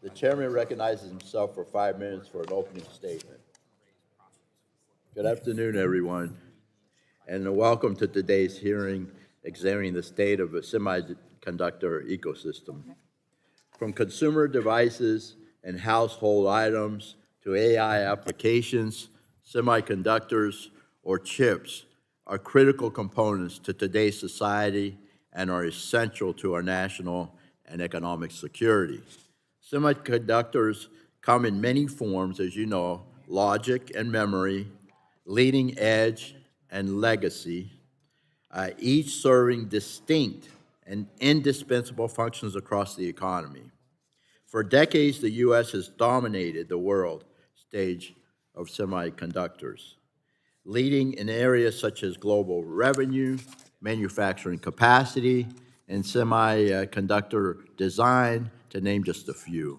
The chairman recognizes himself for 5 minutes for an opening statement. Good afternoon, everyone, and welcome to today's hearing examining the state of a semiconductor ecosystem. From consumer devices and household items to AI applications, semiconductors or chips are critical components to today's society and are essential to our national and economic security. Semiconductors come in many forms, as you know: logic and memory, leading edge and legacy, each serving distinct and indispensable functions across the economy. For decades, the U.S. has dominated the world stage of semiconductors, leading in areas such as global revenue, manufacturing capacity, and semiconductor design, to name just a few.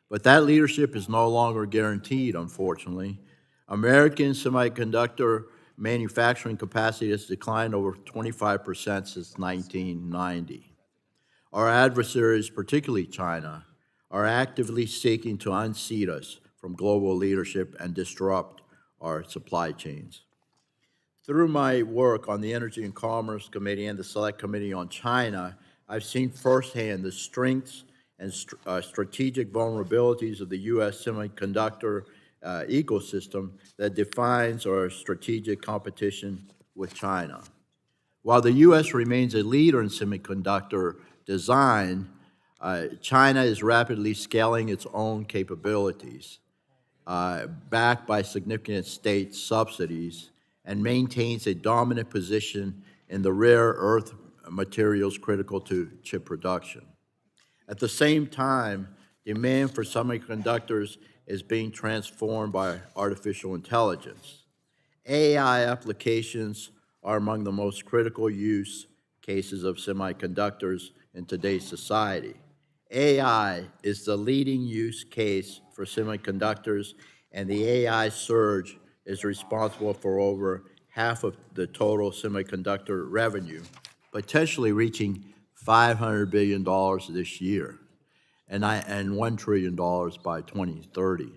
But that leadership is no longer guaranteed, unfortunately. American semiconductor manufacturing capacity has declined over 25% since 1990. Our adversaries, particularly China, are actively seeking to unseat us from global leadership and disrupt our supply chains. Through my work on the Energy and Commerce Committee and the Select Committee on China, I've seen firsthand the strengths and strategic vulnerabilities of the U.S. semiconductor ecosystem that defines our strategic competition with China. While the U.S. remains a leader in semiconductor design, China is rapidly scaling its own capabilities, backed by significant state subsidies, and maintains a dominant position in the rare earth materials critical to chip production. At the same time, demand for semiconductors is being transformed by artificial intelligence. AI applications are among the most critical use cases of semiconductors in today's society. AI is the leading use case for semiconductors, and the AI surge is responsible for over half of the total semiconductor revenue, potentially reaching $500 billion this year, and $1 trillion by 2030.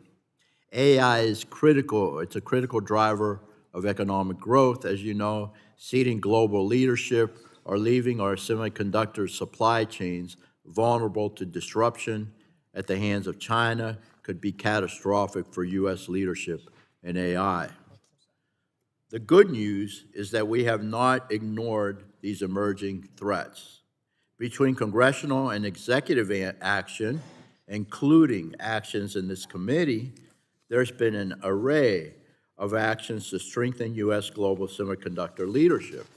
AI is critical. It's a critical driver of economic growth, as you know. Ceding global leadership or leaving our semiconductor supply chains vulnerable to disruption at the hands of China could be catastrophic for U.S. leadership in AI. The good news is that we have not ignored these emerging threats. Between congressional and executive action, including actions in this committee, there's been an array of actions to strengthen U.S. global semiconductor leadership.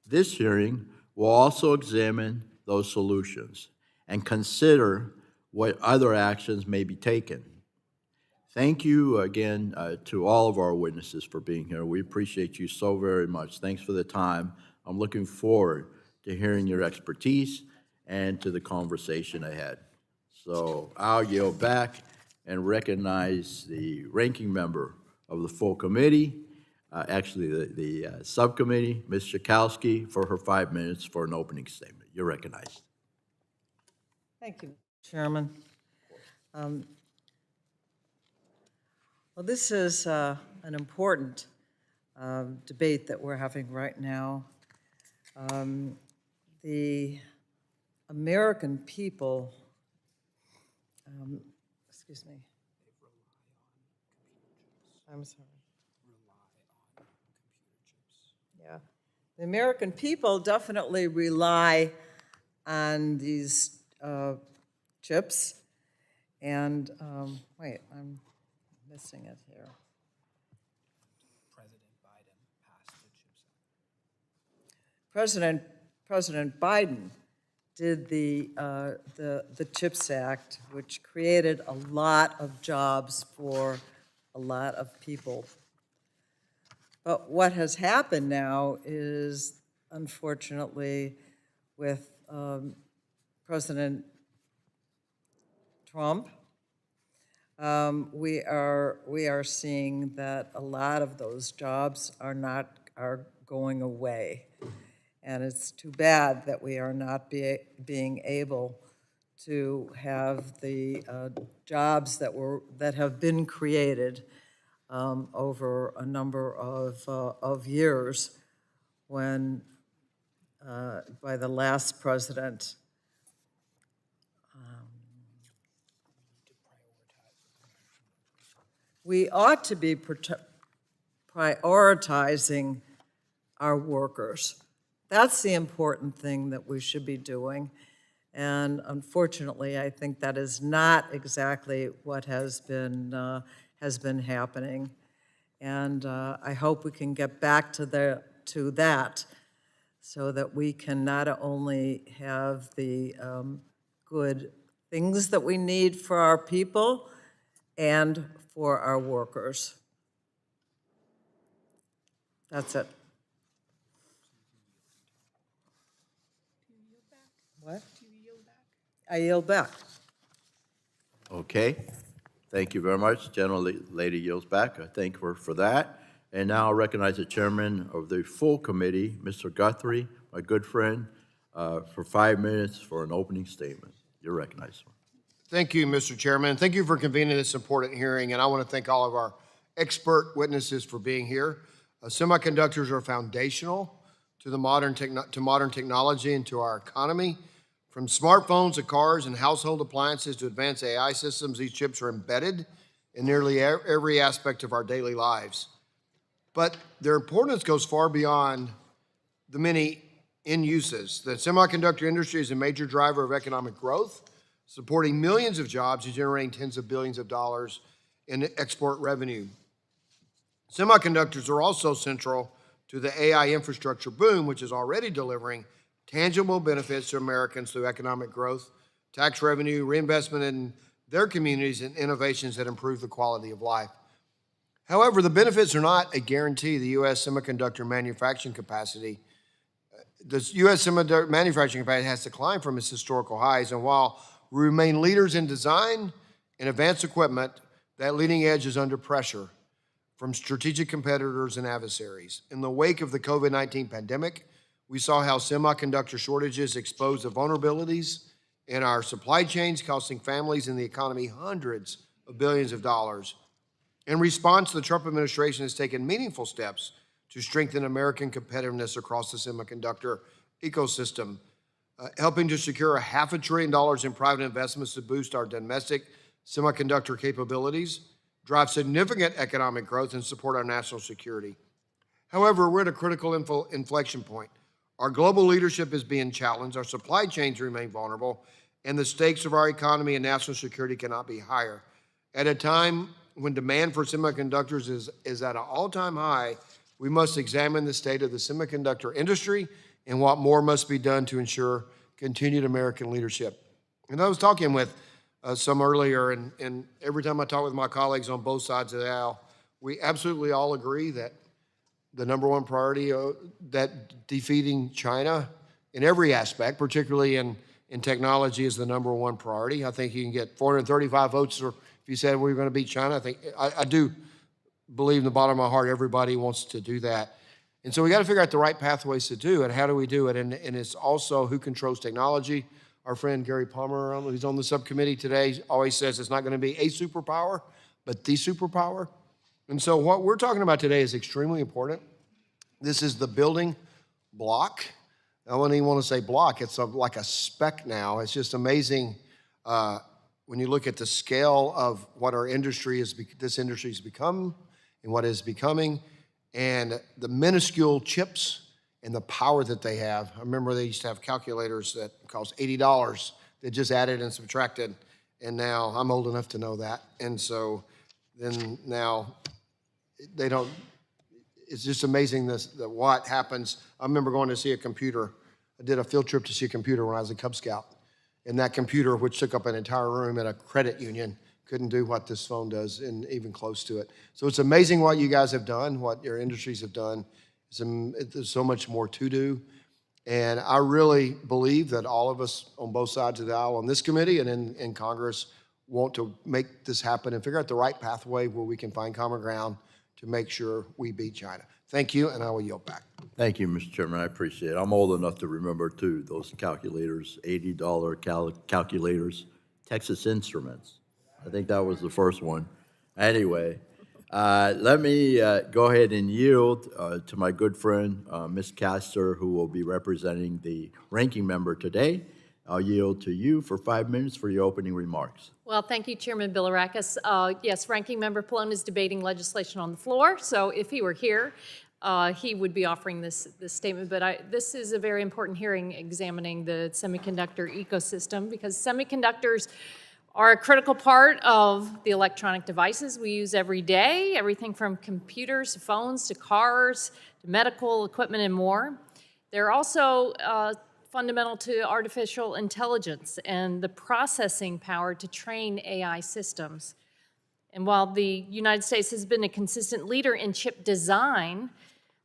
This hearing will also examine those solutions and consider what other actions may be taken. Thank you again to all of our witnesses for being here. We appreciate you so very much. Thanks for the time. I'm looking forward to hearing your expertise and to the conversation ahead. So I'll yield back and recognize the ranking member of the full committee, the subcommittee, Ms. Schakowsky, for her 5 minutes for an opening statement. You're recognized. Thank you, Chairman. Well, this is an important debate that we're having right now. The American people, excuse me. I'm sorry. Yeah. The American people definitely rely on these chips. And wait, I'm missing it here. President Biden did the CHIPS Act, which created a lot of jobs for a lot of people. But what has happened now is, unfortunately, with President Trump, we are seeing that a lot of those jobs are going away. And it's too bad that we are not being able to have the jobs that have been created over a number of years when, by the last president, we ought to be prioritizing our workers. That's the important thing that we should be doing. And unfortunately, I think that is not exactly what has been happening. And I hope we can get back to that so that we can not only have the good things that we need for our people and for our workers. That's it. What? I yield back. Okay, thank you very much. Lady yields back. I thank her for that. And now I'll recognize the chairman of the full committee, Mr. Guthrie, my good friend, for 5 minutes for an opening statement. You're recognized, sir. Thank you, Mr. Chairman. Thank you for convening this important hearing, and I want to thank all of our expert witnesses for being here. Semiconductors are foundational to the modern technology and to our economy. From smartphones to cars and household appliances to advanced AI systems, these chips are embedded in nearly every aspect of our daily lives. But their importance goes far beyond the many end uses. The semiconductor industry is a major driver of economic growth, supporting millions of jobs and generating tens of billions of dollars in export revenue. Semiconductors are also central to the AI infrastructure boom, which is already delivering tangible benefits to Americans through economic growth, tax revenue, reinvestment in their communities, and innovations that improve the quality of life. However, the benefits are not a guarantee. The U.S. semiconductor manufacturing capacity, has declined from its historical highs, and while we remain leaders in design and advanced equipment, that leading edge is under pressure from strategic competitors and adversaries. In the wake of the COVID-19 pandemic, we saw how semiconductor shortages exposed the vulnerabilities in our supply chains, costing families and the economy hundreds of billions of dollars. In response, the Trump administration has taken meaningful steps to strengthen American competitiveness across the semiconductor ecosystem, helping to secure $500 billion in private investments to boost our domestic semiconductor capabilities, drive significant economic growth, and support our national security. However, we're at a critical inflection point. Our global leadership is being challenged, our supply chains remain vulnerable, and the stakes of our economy and national security cannot be higher. At a time when demand for semiconductors is at an all-time high, we must examine the state of the semiconductor industry and what more must be done to ensure continued American leadership. And I was talking with some earlier, and every time I talk with my colleagues on both sides of the aisle, we absolutely all agree that the number one priority, that defeating China in every aspect, particularly in technology, is the number one priority. I think you can get 435 votes if you said we're going to beat China. I do believe in the bottom of my heart everybody wants to do that. And so we got to figure out the right pathways to do it. How do we do it? And it's also who controls technology. Our friend Gary Palmer, who's on the subcommittee today, always says it's not going to be a superpower, but the superpower. And so what we're talking about today is extremely important. This is the building block. I don't even want to say block. It's like a speck now. It's just amazing when you look at the scale of what our industry this industry has become and what is becoming, and the minuscule chips and the power that they have. I remember they used to have calculators that cost $80 that just added and subtracted, and now I'm old enough to know that. And so then now they don't, it's just amazing that what happens. I remember going to see a computer. I did a field trip to see a computer when I was a Cub Scout. And that computer, which took up an entire room at a credit union, couldn't do what this phone does, and even close to it. So it's amazing what you guys have done, what your industries have done. There's so much more to do. And I really believe that all of us on both sides of the aisle on this committee and in Congress want to make this happen and figure out the right pathway where we can find common ground to make sure we beat China. Thank you, and I will yield back. Thank you, Mr. Chairman, I appreciate it. I'm old enough to remember, too, those calculators, $80 calculators, Texas Instruments. I think that was the first one. Anyway, let me go ahead and yield to my good friend, Ms. Castor, who will be representing the ranking member today. I'll yield to you for 5 minutes for your opening remarks. Well, thank you, Chairman Bilirakis. Yes, Ranking Member Pallone is debating legislation on the floor, so if he were here, he would be offering this statement. But this is a very important hearing examining the semiconductor ecosystem, because semiconductors are a critical part of the electronic devices we use every day, everything from computers to phones to cars to medical equipment and more. They're also fundamental to artificial intelligence and the processing power to train AI systems. And while the United States has been a consistent leader in chip design,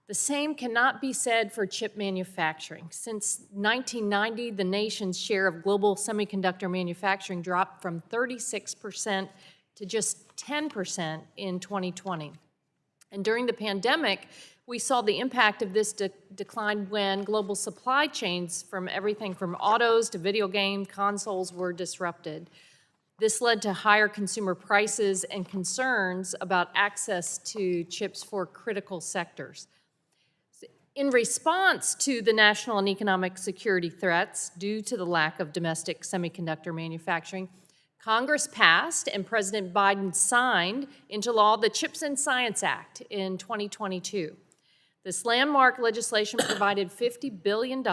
the same cannot be said for chip manufacturing. Since 1990, the nation's share of global semiconductor manufacturing dropped from 36% to just 10% in 2020. And during the pandemic, we saw the impact of this decline when global supply chains from everything from autos to video game consoles were disrupted. This led to higher consumer prices and concerns about access to chips for critical sectors. In response to the national and economic security threats due to the lack of domestic semiconductor manufacturing, Congress passed and President Biden signed into law the CHIPS and Science Act in 2022. This landmark legislation provided $50 billion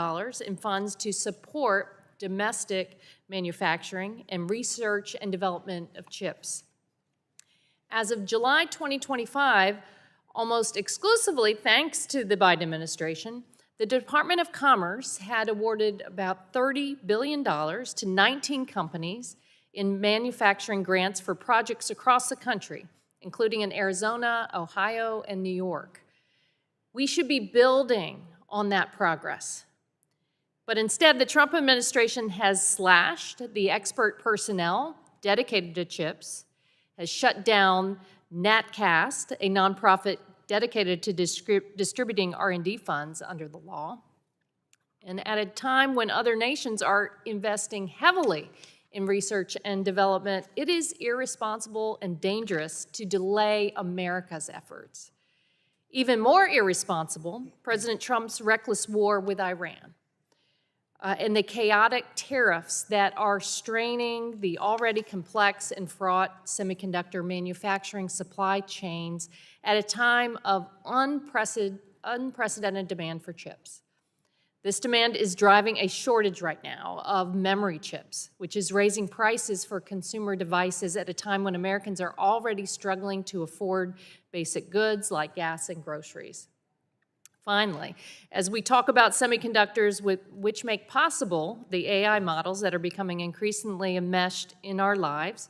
in funds to support domestic manufacturing and research and development of chips. As of July 2025, almost exclusively thanks to the Biden administration, the Department of Commerce had awarded about $30 billion to 19 companies in manufacturing grants for projects across the country, including in Arizona, Ohio, and New York. We should be building on that progress. But instead, the Trump administration has slashed the expert personnel dedicated to chips, has shut down NatCast, a nonprofit dedicated to distributing R&D funds under the law. And at a time when other nations are investing heavily in research and development, it is irresponsible and dangerous to delay America's efforts. Even more irresponsible, President Trump's reckless war with Iran and the chaotic tariffs that are straining the already complex and fraught semiconductor manufacturing supply chains at a time of unprecedented demand for chips. This demand is driving a shortage right now of memory chips, which is raising prices for consumer devices at a time when Americans are already struggling to afford basic goods like gas and groceries. Finally, as we talk about semiconductors which make possible the AI models that are becoming increasingly enmeshed in our lives,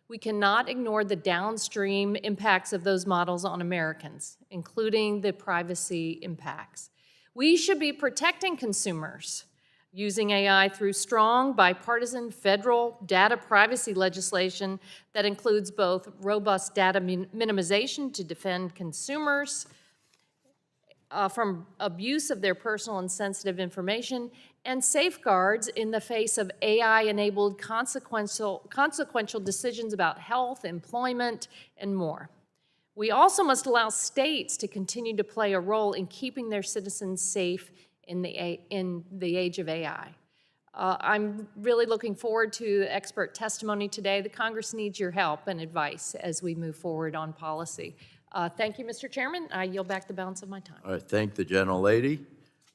we cannot ignore the downstream impacts of those models on Americans, including the privacy impacts. We should be protecting consumers using AI through strong bipartisan federal data privacy legislation that includes both robust data minimization to defend consumers from abuse of their personal and sensitive information, and safeguards in the face of AI-enabled consequential decisions about health, employment, and more. We also must allow states to continue to play a role in keeping their citizens safe in the age of AI. I'm really looking forward to expert testimony today. The Congress needs your help and advice as we move forward on policy. Thank you, Mr. Chairman. I yield back the balance of my time. All right, thank the gentlelady.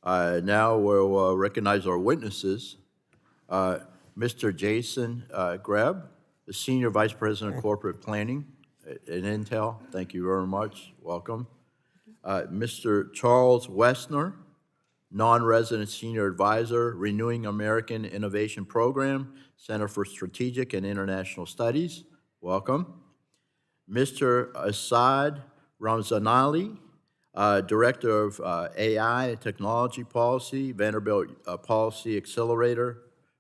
Now we'll recognize our witnesses. Mr. Jason Greb, the Senior Vice President of Corporate Planning at Intel. Thank you very much. Welcome. Mr. Charles Westner, Non-Resident Senior Advisor, Renewing American Innovation Program, Center for Strategic and International Studies. Welcome. Mr. Asad Ramzanali, Director of AI and Technology Policy, Vanderbilt Policy Accelerator,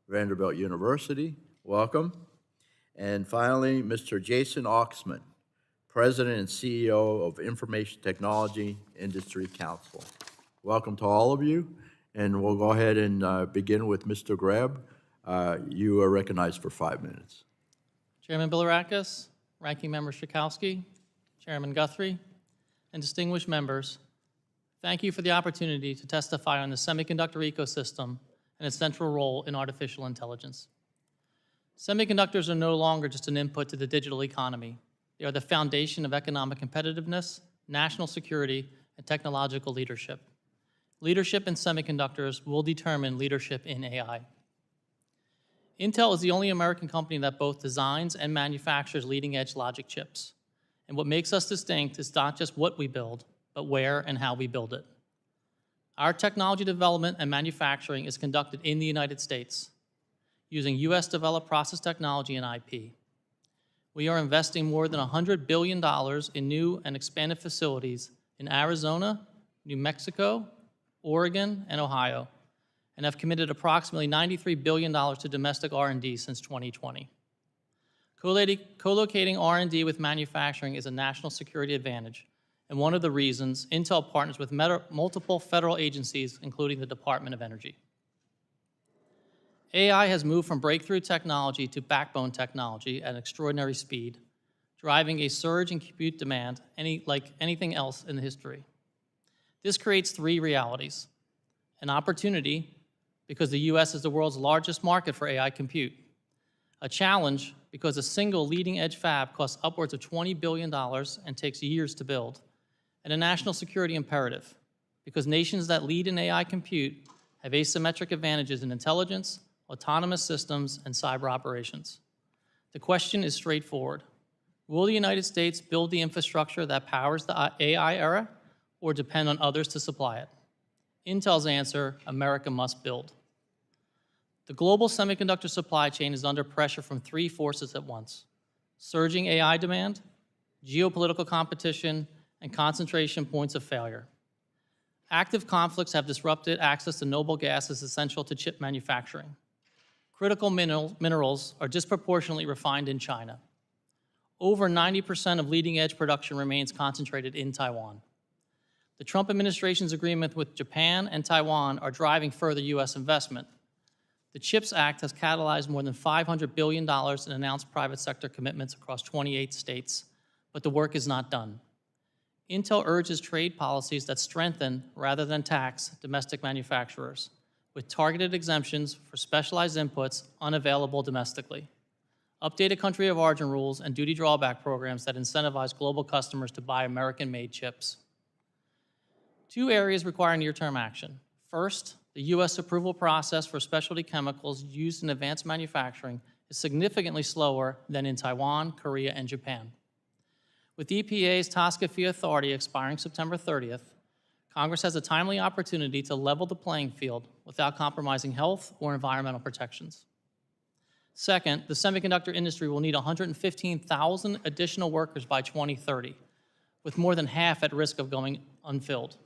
Vanderbilt University. Welcome. And finally, Mr. Jason Oxman, President and CEO of Information Technology Industry Council. Welcome to all of you, and we'll go ahead and begin with Mr. Greb. You are recognized for 5 minutes. Chairman Bilirakis, Ranking Member Schakowsky, Chairman Guthrie, and distinguished members, thank you for the opportunity to testify on the semiconductor ecosystem and its central role in artificial intelligence. Semiconductors are no longer just an input to the digital economy. They are the foundation of economic competitiveness, national security, and technological leadership. Leadership in semiconductors will determine leadership in AI. Intel is the only American company that both designs and manufactures leading-edge logic chips. And what makes us distinct is not just what we build, but where and how we build it. Our technology development and manufacturing is conducted in the United States, using US-developed process technology and IP. We are investing more than $100 billion in new and expanded facilities in Arizona, New Mexico, Oregon, and Ohio, and have committed approximately $93 billion to domestic R&D since 2020. Co-locating R&D with manufacturing is a national security advantage, and one of the reasons Intel partners with multiple federal agencies, including the Department of Energy. AI has moved from breakthrough technology to backbone technology at extraordinary speed, driving a surge in compute demand like anything else in history. This creates three realities: an opportunity, because the US is the world's largest market for AI compute; a challenge, because a single leading-edge fab costs upwards of $20 billion and takes years to build; and a national security imperative, because nations that lead in AI compute have asymmetric advantages in intelligence, autonomous systems, and cyber operations. The question is straightforward. Will the United States build the infrastructure that powers the AI era, or depend on others to supply it? Intel's answer: America must build. The global semiconductor supply chain is under pressure from three forces at once: surging AI demand, geopolitical competition, and concentration points of failure. Active conflicts have disrupted access to noble gases essential to chip manufacturing. Critical minerals are disproportionately refined in China. Over 90% of leading-edge production remains concentrated in Taiwan. The Trump administration's agreement with Japan and Taiwan are driving further US investment. The CHIPS Act has catalyzed more than $500 billion in announced private sector commitments across 28 states, but the work is not done. Intel urges trade policies that strengthen rather than tax domestic manufacturers, with targeted exemptions for specialized inputs unavailable domestically, updated country of origin rules, and duty drawback programs that incentivize global customers to buy American-made chips. Two areas require near-term action. First, the US approval process for specialty chemicals used in advanced manufacturing is significantly slower than in Taiwan, Korea, and Japan. With EPA's TSCA authority expiring September 30th, Congress has a timely opportunity to level the playing field without compromising health or environmental protections. Second, the semiconductor industry will need 115,000 additional workers by 2030, with more than half at risk of going unfilled.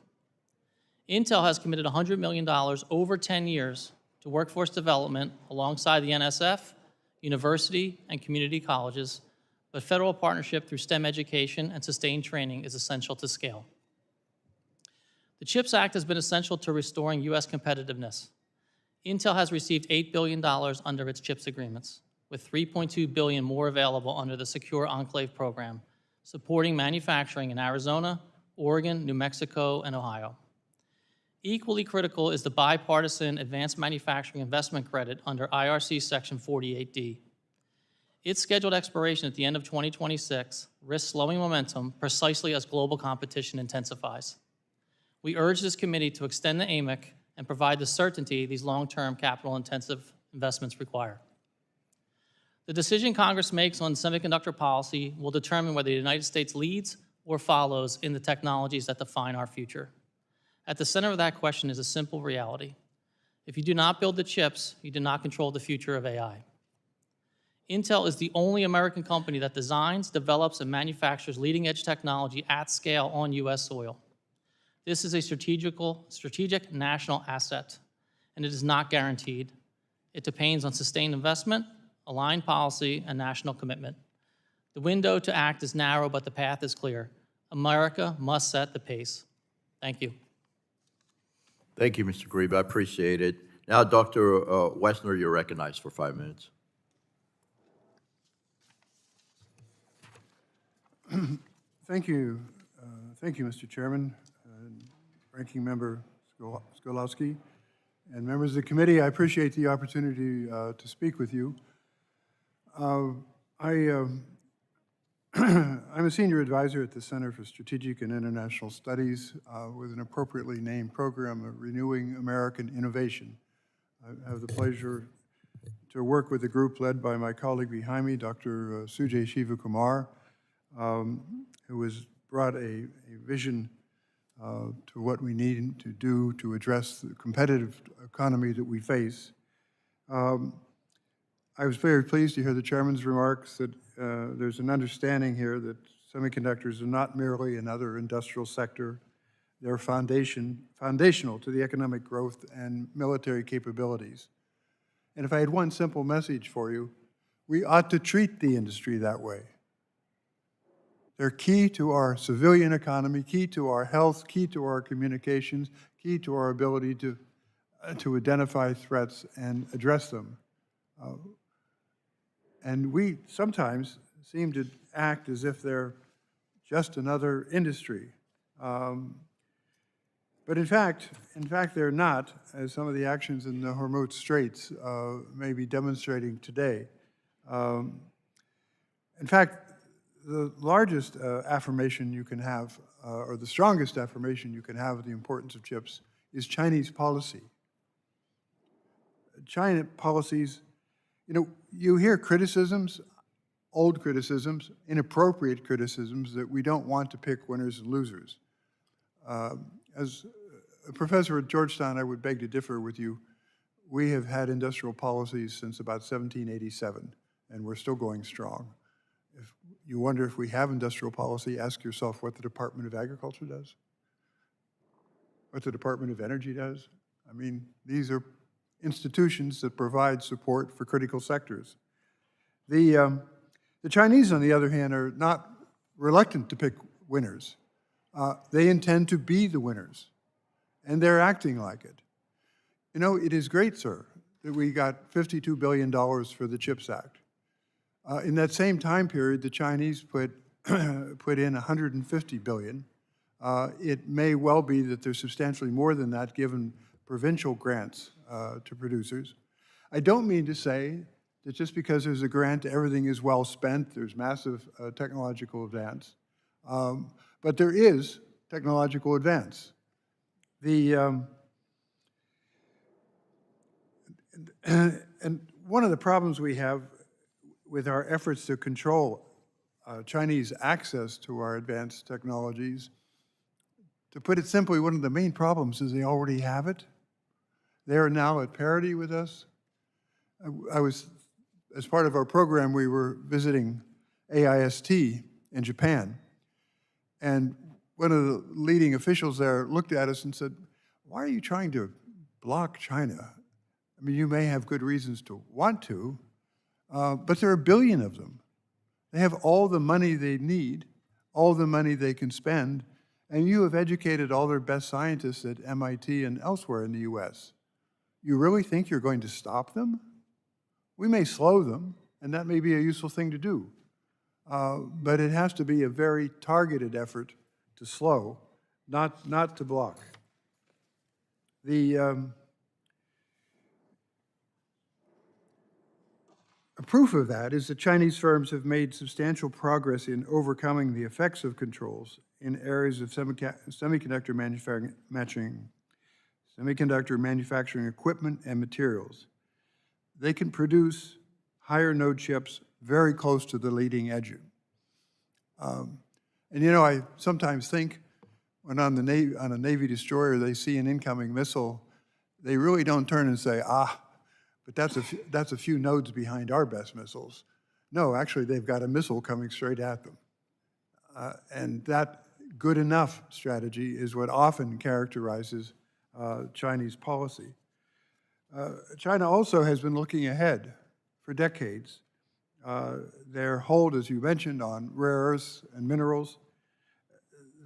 Intel has committed $100 million over 10 years to workforce development alongside the NSF, university, and community colleges, but federal partnership through STEM education and sustained training is essential to scale. The CHIPS Act has been essential to restoring US competitiveness. Intel has received $8 billion under its CHIPS agreements, with $3.2 billion more available under the Secure Enclave program, supporting manufacturing in Arizona, Oregon, New Mexico, and Ohio. Equally critical is the bipartisan Advanced Manufacturing Investment Credit under IRC Section 48D. Its scheduled expiration at the end of 2026 risks slowing momentum precisely as global competition intensifies. We urge this committee to extend the AMIC and provide the certainty these long-term capital-intensive investments require. The decision Congress makes on semiconductor policy will determine whether the United States leads or follows in the technologies that define our future. At the center of that question is a simple reality. If you do not build the chips, you do not control the future of AI. Intel is the only American company that designs, develops, and manufactures leading-edge technology at scale on US soil. This is a strategic national asset, and it is not guaranteed. It depends on sustained investment, aligned policy, and national commitment. The window to act is narrow, but the path is clear. America must set the pace. Thank you. Thank you, Mr. Grieb. I appreciate it. Now, Dr. Wessner, you're recognized for 5 minutes. Thank you. Thank you, Mr. Chairman, Ranking Member Schakowsky, and members of the committee. I appreciate the opportunity to speak with you. I'm a senior advisor at the Center for Strategic and International Studies with an appropriately named program of Renewing American Innovation. I have the pleasure to work with a group led by my colleague behind me, Dr. Sujay Shivakumar, who has brought a vision to what we need to do to address the competitive economy that we face. I was very pleased to hear the chairman's remarks that there's an understanding here that semiconductors are not merely another industrial sector. They're foundational to the economic growth and military capabilities. And if I had one simple message for you, we ought to treat the industry that way. They're key to our civilian economy, key to our health, key to our communications, key to our ability to identify threats and address them. And we sometimes seem to act as if they're just another industry. But in fact, they're not, as some of the actions in the Hormuz Straits may be demonstrating today. In fact, the largest affirmation you can have, or the strongest affirmation you can have of the importance of chips is Chinese policy. China policies, you hear criticisms, old criticisms, inappropriate criticisms that we don't want to pick winners and losers. As a professor at Georgetown, I would beg to differ with you. We have had industrial policies since about 1787, and we're still going strong. If you wonder if we have industrial policy, ask yourself what the Department of Agriculture does, what the Department of Energy does. I mean, these are institutions that provide support for critical sectors. The Chinese, on the other hand, are not reluctant to pick winners. They intend to be the winners, and they're acting like it. It is great, sir, that we got $52 billion for the CHIPS Act. In that same time period, the Chinese put in $150 billion. It may well be that there's substantially more than that given provincial grants to producers. I don't mean to say that just because there's a grant, everything is well spent. There's massive technological advance. But there is technological advance. And one of the problems we have with our efforts to control Chinese access to our advanced technologies, to put it simply, one of the main problems is they already have it. They are now at parity with us. As part of our program, we were visiting AIST in Japan, and one of the leading officials there looked at us and said, "Why are you trying to block China? I mean, you may have good reasons to want to, but there are a billion of them. They have all the money they need, all the money they can spend, and you have educated all their best scientists at MIT and elsewhere in the US. You really think you're going to stop them? We may slow them, and that may be a useful thing to do, but it has to be a very targeted effort to slow, not to block." A proof of that is that Chinese firms have made substantial progress in overcoming the effects of controls in areas of semiconductor manufacturing equipment and materials. They can produce higher node chips very close to the leading edge. I sometimes think when on a Navy destroyer they see an incoming missile, they really don't turn and say, but that's a few nodes behind our best missiles. No, actually, they've got a missile coming straight at them. And that good enough strategy is what often characterizes Chinese policy. China also has been looking ahead for decades. their hold, as you mentioned, on rare earths and minerals.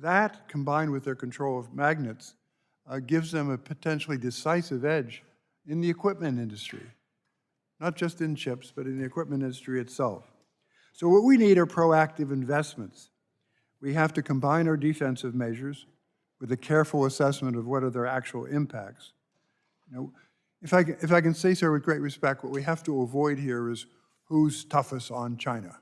That, combined with their control of magnets, gives them a potentially decisive edge in the equipment industry, not just in chips, but in the equipment industry itself. So what we need are proactive investments. We have to combine our defensive measures with a careful assessment of what are their actual impacts. You know, if I can say so with great respect, what we have to avoid here is who's toughest on China.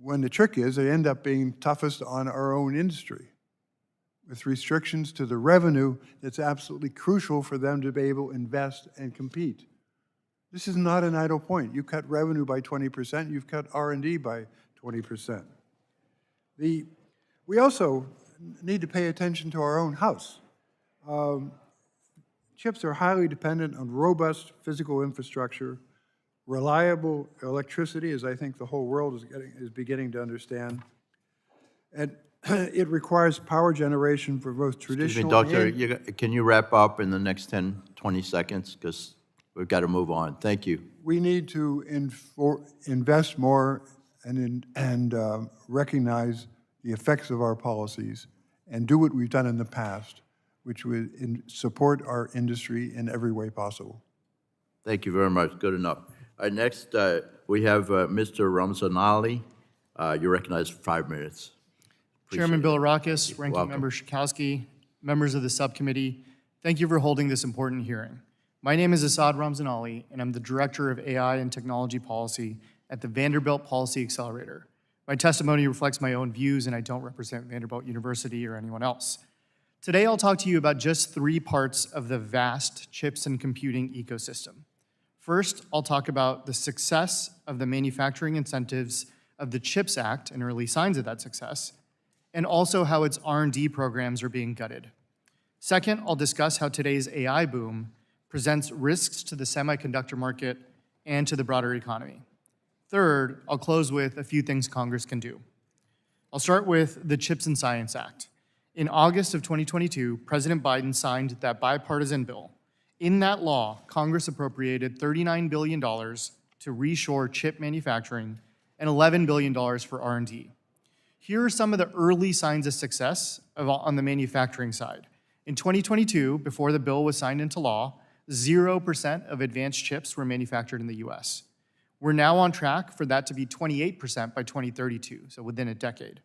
When the trick is, they end up being toughest on our own industry, with restrictions to the revenue that's absolutely crucial for them to be able to invest and compete. This is not an idle point. You cut revenue by 20%, you've cut R&D by 20%. We also need to pay attention to our own house. Chips are highly dependent on robust physical infrastructure, reliable electricity, as I think the whole world is beginning to understand. And it requires power generation for both traditional Doctor, and... can you wrap up in the next 10, 20 seconds? Because we've got to move on. Thank you. We need to invest more and recognize the effects of our policies and do what we've done in the past, which would support our industry in every way possible. Thank you very much. Good enough. All right, next, we have Mr. Ramzanali. You're recognized for 5 minutes. Chairman Bilirakis, Ranking Welcome. Member Schakowsky, members of the subcommittee, thank you for holding this important hearing. My name is Asad Ramzanali, and I'm the Director of AI and Technology Policy at the Vanderbilt Policy Accelerator. My testimony reflects my own views, and I don't represent Vanderbilt University or anyone else. Today, I'll talk to you about just 3 parts of the vast chips and computing ecosystem. First, I'll talk about the success of the manufacturing incentives of the CHIPS Act and early signs of that success, and also how its R&D programs are being gutted. Second, I'll discuss how today's AI boom presents risks to the semiconductor market and to the broader economy. Third, I'll close with a few things Congress can do. I'll start with the CHIPS and Science Act. In August of 2022, President Biden signed that bipartisan bill. In that law, Congress appropriated $39 billion to reshore chip manufacturing and $11 billion for R&D. Here are some of the early signs of success on the manufacturing side. In 2022, before the bill was signed into law, 0% of advanced chips were manufactured in the US. We're now on track for that to be 28% by 2032, so within a decade.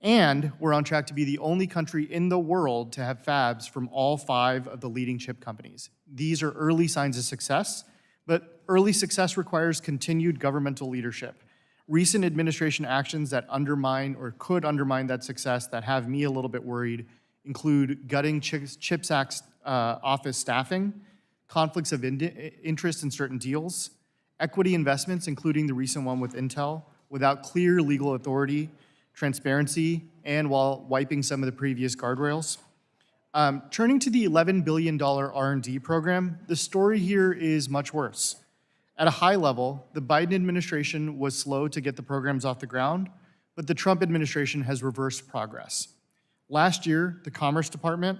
And we're on track to be the only country in the world to have fabs from all 5 of the leading chip companies. These are early signs of success, but early success requires continued governmental leadership. Recent administration actions that undermine or could undermine that success that have me a little bit worried include gutting CHIPS Act office staffing, conflicts of interest in certain deals, equity investments, including the recent one with Intel, without clear legal authority, transparency, and while wiping some of the previous guardrails. Turning to the $11 billion R&D program, the story here is much worse. At a high level, the Biden administration was slow to get the programs off the ground, but the Trump administration has reversed progress. Last year, the Commerce Department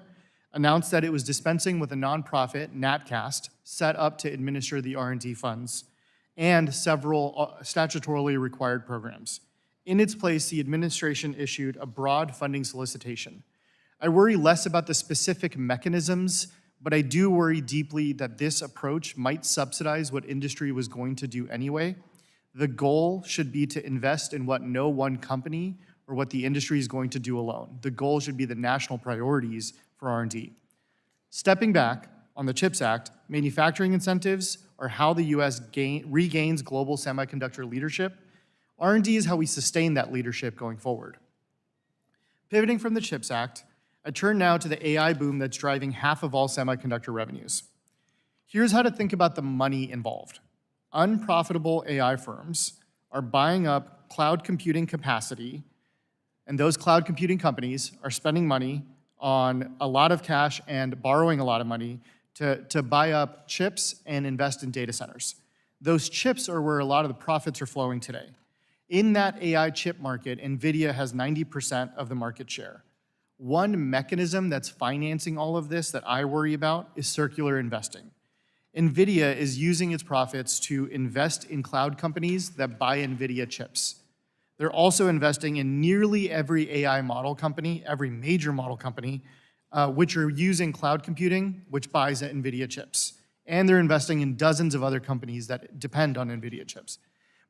announced that it was dispensing with a nonprofit, NatCast, set up to administer the R&D funds, and several statutorily required programs. In its place, the administration issued a broad funding solicitation. I worry less about the specific mechanisms, but I do worry deeply that this approach might subsidize what industry was going to do anyway. The goal should be to invest in what no one company or what the industry is going to do alone. The goal should be the national priorities for R&D. Stepping back on the CHIPS Act, manufacturing incentives are how the US regains global semiconductor leadership. R&D is how we sustain that leadership going forward. Pivoting from the CHIPS Act, I turn now to the AI boom that's driving half of all semiconductor revenues. Here's how to think about the money involved. Unprofitable AI firms are buying up cloud computing capacity, and those cloud computing companies are spending money on a lot of cash and borrowing a lot of money to buy up chips and invest in data centers. Those chips are where a lot of the profits are flowing today. In that AI chip market, NVIDIA has 90% of the market share. One mechanism that's financing all of this that I worry about is circular investing. NVIDIA is using its profits to invest in cloud companies that buy NVIDIA chips. They're also investing in nearly every AI model company, every major model company, which are using cloud computing, which buys NVIDIA chips. And they're investing in dozens of other companies that depend on NVIDIA chips.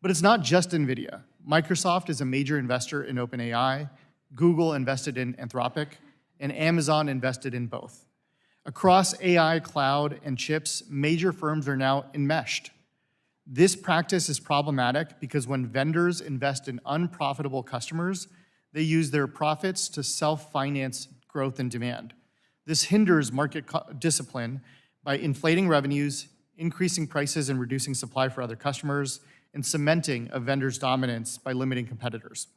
But it's not just NVIDIA. Microsoft is a major investor in OpenAI, Google invested in Anthropic, and Amazon invested in both. Across AI, cloud, and chips, major firms are now enmeshed. This practice is problematic because when vendors invest in unprofitable customers, they use their profits to self-finance growth and demand. This hinders market discipline by inflating revenues, increasing prices and reducing supply for other customers, and cementing a vendor's dominance by limiting competitors.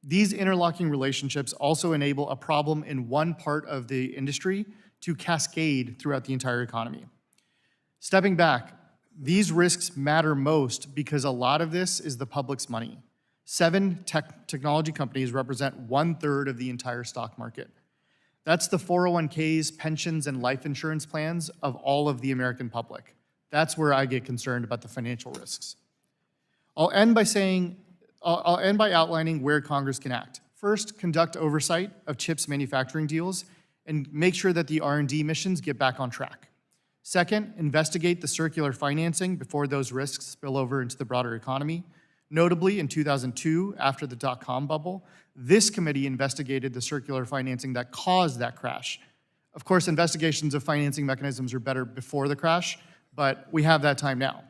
These interlocking relationships also enable a problem in one part of the industry to cascade throughout the entire economy. Stepping back, these risks matter most because a lot of this is the public's money. 7 technology companies represent 1/3 of the entire stock market. That's the 401ks, pensions, and life insurance plans of all of the American public. That's where I get concerned about the financial risks. I'll end by outlining where Congress can act. First, conduct oversight of chips manufacturing deals and make sure that the R&D missions get back on track. Second, investigate the circular financing before those risks spill over into the broader economy. Notably, in 2002, after the dot-com bubble, this committee investigated the circular financing that caused that crash. Of course, investigations of financing mechanisms are better before the crash, but we have that time now.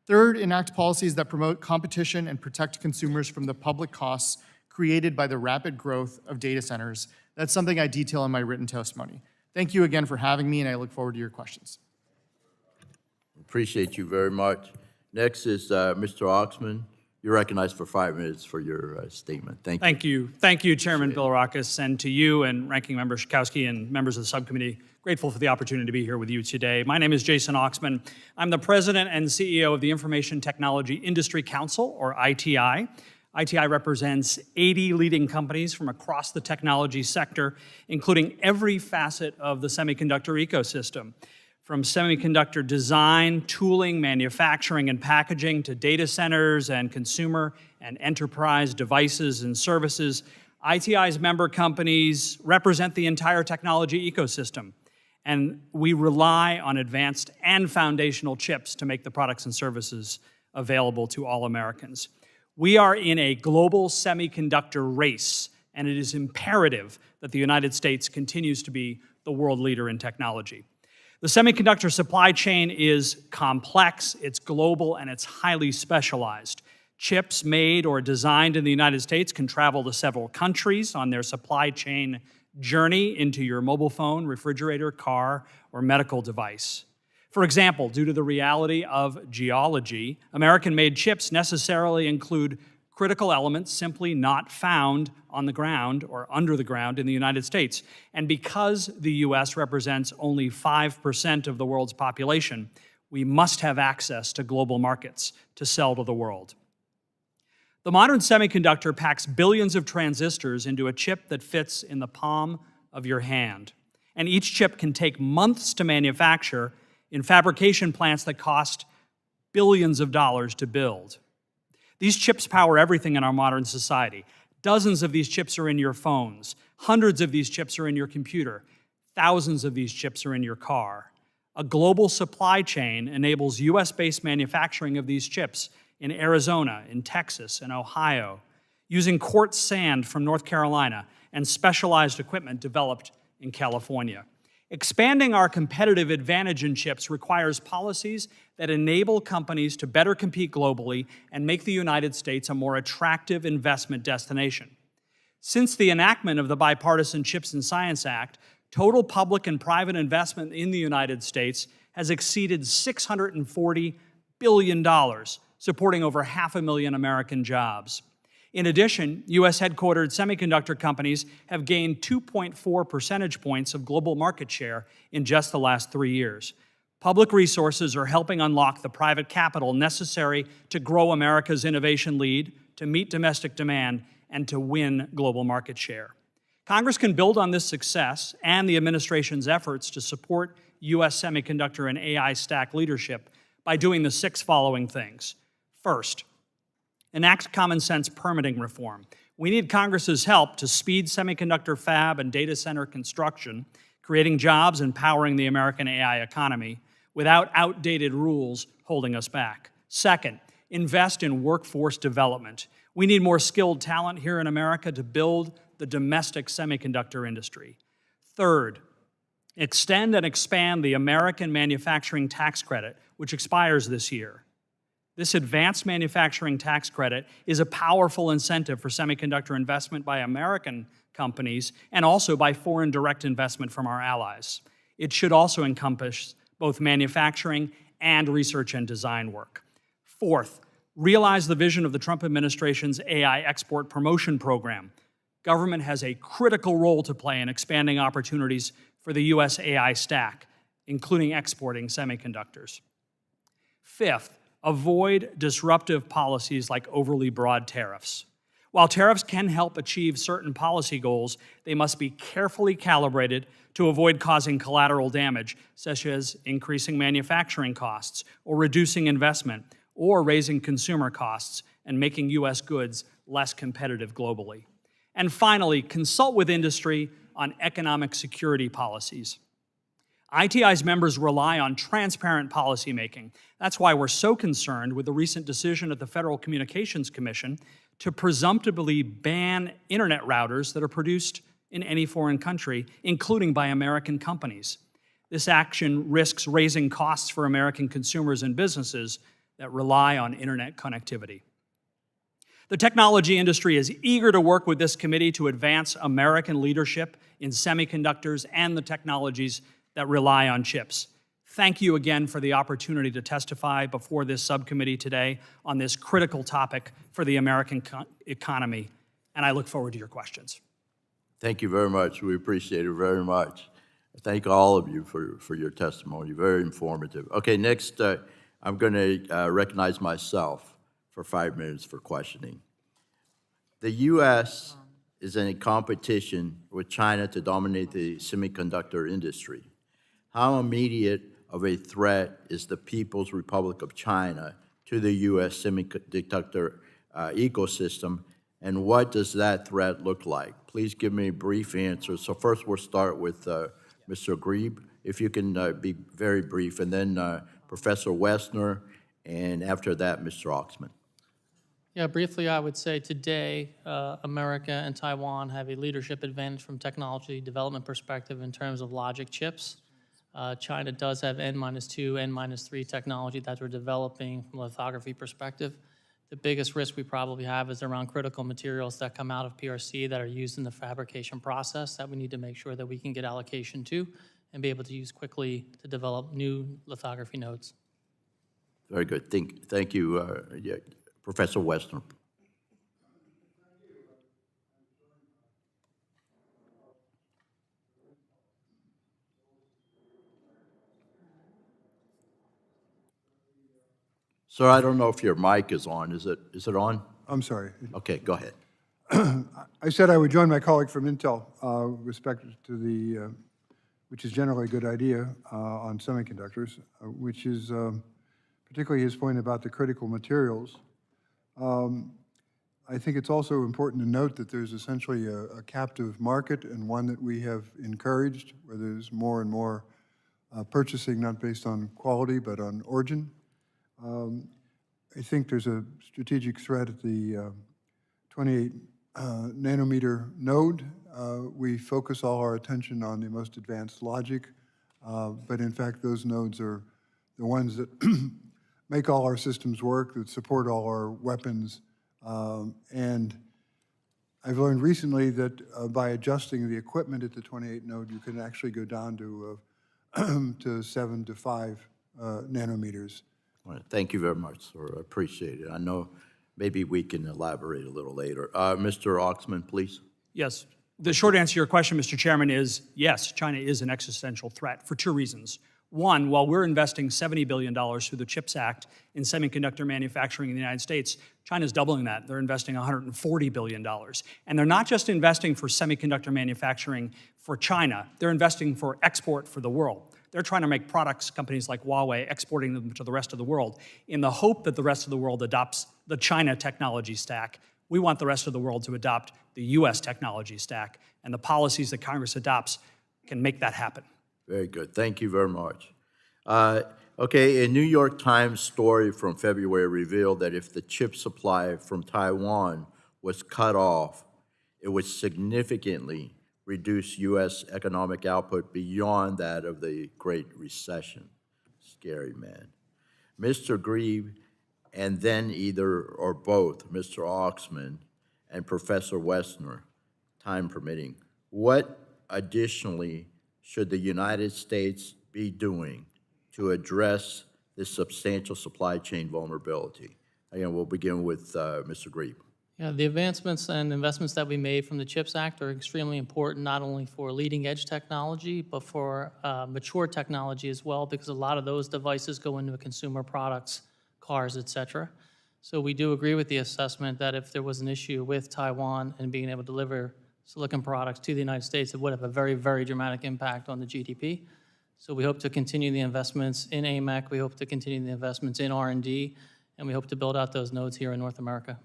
Third, enact policies that promote competition and protect consumers from the public costs created by the rapid growth of data centers. That's something I detail in my written testimony. Thank you again for having me, and I look forward to your questions. Appreciate you very much. Next is Mr. Oxman. You're recognized for 5 minutes for your statement. Thank you. Thank you. Thank you, Chairman Bilirakis, and to you and Ranking Member Schakowsky and members of the subcommittee. Grateful for the opportunity to be here with you today. My name is Jason Oxman. I'm the President and CEO of the Information Technology Industry Council, or ITI. ITI represents 80 leading companies from across the technology sector, including every facet of the semiconductor ecosystem. From semiconductor design, tooling, manufacturing, and packaging to data centers and consumer and enterprise devices and services, ITI's member companies represent the entire technology ecosystem, and we rely on advanced and foundational chips to make the products and services available to all Americans. We are in a global semiconductor race, and it is imperative that the United States continues to be the world leader in technology. The semiconductor supply chain is complex, it's global, and it's highly specialized. Chips made or designed in the United States can travel to several countries on their supply chain journey into your mobile phone, refrigerator, car, or medical device. For example, due to the reality of geology, American-made chips necessarily include critical elements simply not found on the ground or under the ground in the United States. And because the U.S. represents only 5% of the world's population, we must have access to global markets to sell to the world. The modern semiconductor packs billions of transistors into a chip that fits in the palm of your hand. And each chip can take months to manufacture in fabrication plants that cost billions of dollars to build. These chips power everything in our modern society. Dozens of these chips are in your phones. Hundreds of these chips are in your computer. Thousands of these chips are in your car. A global supply chain enables US-based manufacturing of these chips in Arizona, in Texas, and Ohio, using quartz sand from North Carolina and specialized equipment developed in California. Expanding our competitive advantage in chips requires policies that enable companies to better compete globally and make the United States a more attractive investment destination. Since the enactment of the Bipartisan Chips and Science Act, total public and private investment in the United States has exceeded $640 billion, supporting over 500,000 American jobs. In addition, U.S.-headquartered semiconductor companies have gained 2.4 percentage points of global market share in just the last 3 years. Public resources are helping unlock the private capital necessary to grow America's innovation lead, to meet domestic demand, and to win global market share. Congress can build on this success and the administration's efforts to support U.S. semiconductor and AI stack leadership by doing the 6 following things. First, enact common sense permitting reform. We need Congress's help to speed semiconductor fab and data center construction, creating jobs and powering the American AI economy without outdated rules holding us back. Second, invest in workforce development. We need more skilled talent here in America to build the domestic semiconductor industry. Third, extend and expand the American Manufacturing Tax Credit, which expires this year. This advanced manufacturing tax credit is a powerful incentive for semiconductor investment by American companies and also by foreign direct investment from our allies. It should also encompass both manufacturing and research and design work. Fourth, realize the vision of the Trump administration's AI export promotion program. Government has a critical role to play in expanding opportunities for the U.S. AI stack, including exporting semiconductors. Fifth, avoid disruptive policies like overly broad tariffs. While tariffs can help achieve certain policy goals, they must be carefully calibrated to avoid causing collateral damage, such as increasing manufacturing costs, or reducing investment, or raising consumer costs and making U.S. goods less competitive globally. And finally, consult with industry on economic security policies. ITI's members rely on transparent policymaking. That's why we're so concerned with the recent decision of the Federal Communications Commission to presumptively ban internet routers that are produced in any foreign country, including by American companies. This action risks raising costs for American consumers and businesses that rely on internet connectivity. The technology industry is eager to work with this committee to advance American leadership in semiconductors and the technologies that rely on chips. Thank you again for the opportunity to testify before this subcommittee today on this critical topic for the American economy, and I look forward to your questions. Thank you very much. We appreciate it very much. Thank all of you for your testimony. Very informative. Okay, next, I'm going to recognize myself for 5 minutes for questioning. The U.S. is in a competition with China to dominate the semiconductor industry. How immediate of a threat is the People's Republic of China to the U.S. semiconductor ecosystem, and what does that threat look like? Please give me a brief answer. So first we'll start with Mr. Grebe, if you can be very brief, and then Professor Wessner, and after that, Mr. Oxman. Yeah, briefly, I would say today, America and Taiwan have a leadership advantage from technology development perspective in terms of logic chips. China does have N-2, N-3 technology that we're developing from a lithography perspective. The biggest risk we probably have is around critical materials that come out of PRC that are used in the fabrication process that we need to make sure that we can get allocation to and be able to use quickly to develop new lithography nodes. Very good. Thank you, Professor Wessner. Sir, I don't know if your mic is on. Is it on? I'm sorry. Okay, go ahead. I said I would join my colleague from Intel with respect to the, which is generally a good idea on semiconductors, which is particularly his point about the critical materials. I think it's also important to note that there's essentially a captive market and one that we have encouraged, where there's more and more purchasing not based on quality but on origin. I think there's a strategic threat at the 28 nanometer node. We focus all our attention on the most advanced logic, but in fact those nodes are the ones that make all our systems work, that support all our weapons. And I've learned recently that by adjusting the equipment at the 28 node, you can actually go down to 7 to 5 nanometers. All right, thank you very much, sir. I appreciate it. I know maybe we can elaborate a little later. Mr. Oxman, please. Yes. The short answer to your question, Mr. Chairman, is yes, China is an existential threat for 2 reasons. One, while we're investing $70 billion through the CHIPS Act in semiconductor manufacturing in the United States, China's doubling that. They're investing $140 billion. And they're not just investing for semiconductor manufacturing for China, they're investing for export for the world. They're trying to make products, companies like Huawei, exporting them to the rest of the world in the hope that the rest of the world adopts the China technology stack. We want the rest of the world to adopt the US technology stack, and the policies that Congress adopts can make that happen. Very good. Thank you very much. Okay, a New York Times story from February revealed that if the chip supply from Taiwan was cut off, it would significantly reduce U.S. economic output beyond that of the Great Recession. Scary, man. Mr. Grieve, and then either or both Mr. Oxman and Professor Wessner, time permitting, what additionally should the United States be doing to address this substantial supply chain vulnerability? Again, we'll begin with Mr. Grieve. Yeah, the advancements and investments that we made from the CHIPS Act are extremely important, not only for leading-edge technology, but for mature technology as well, because a lot of those devices go into consumer products, cars, et cetera. So we do agree with the assessment that if there was an issue with Taiwan and being able to deliver silicon products to the United States, it would have a very, very dramatic impact on the GDP. So we hope to continue the investments in AMEC, we hope to continue the investments in R&D, and we hope to build out those nodes here in North America.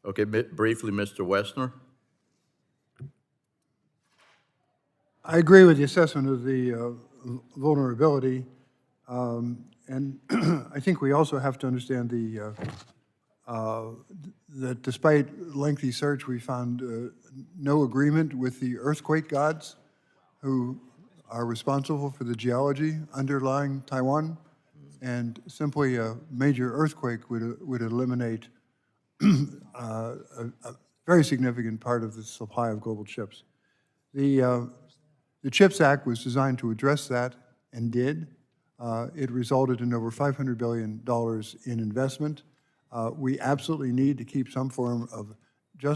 Okay, briefly, Mr. Wessner. I agree with the assessment of the vulnerability, and I think we also have to understand that despite lengthy search, we found no agreement with the earthquake gods who are responsible for the geology underlying Taiwan, and simply a major earthquake would eliminate a very significant part of the supply of global chips. The CHIPS Act was designed to address that and did. It resulted in over $500 billion in investment. We absolutely need to keep some form of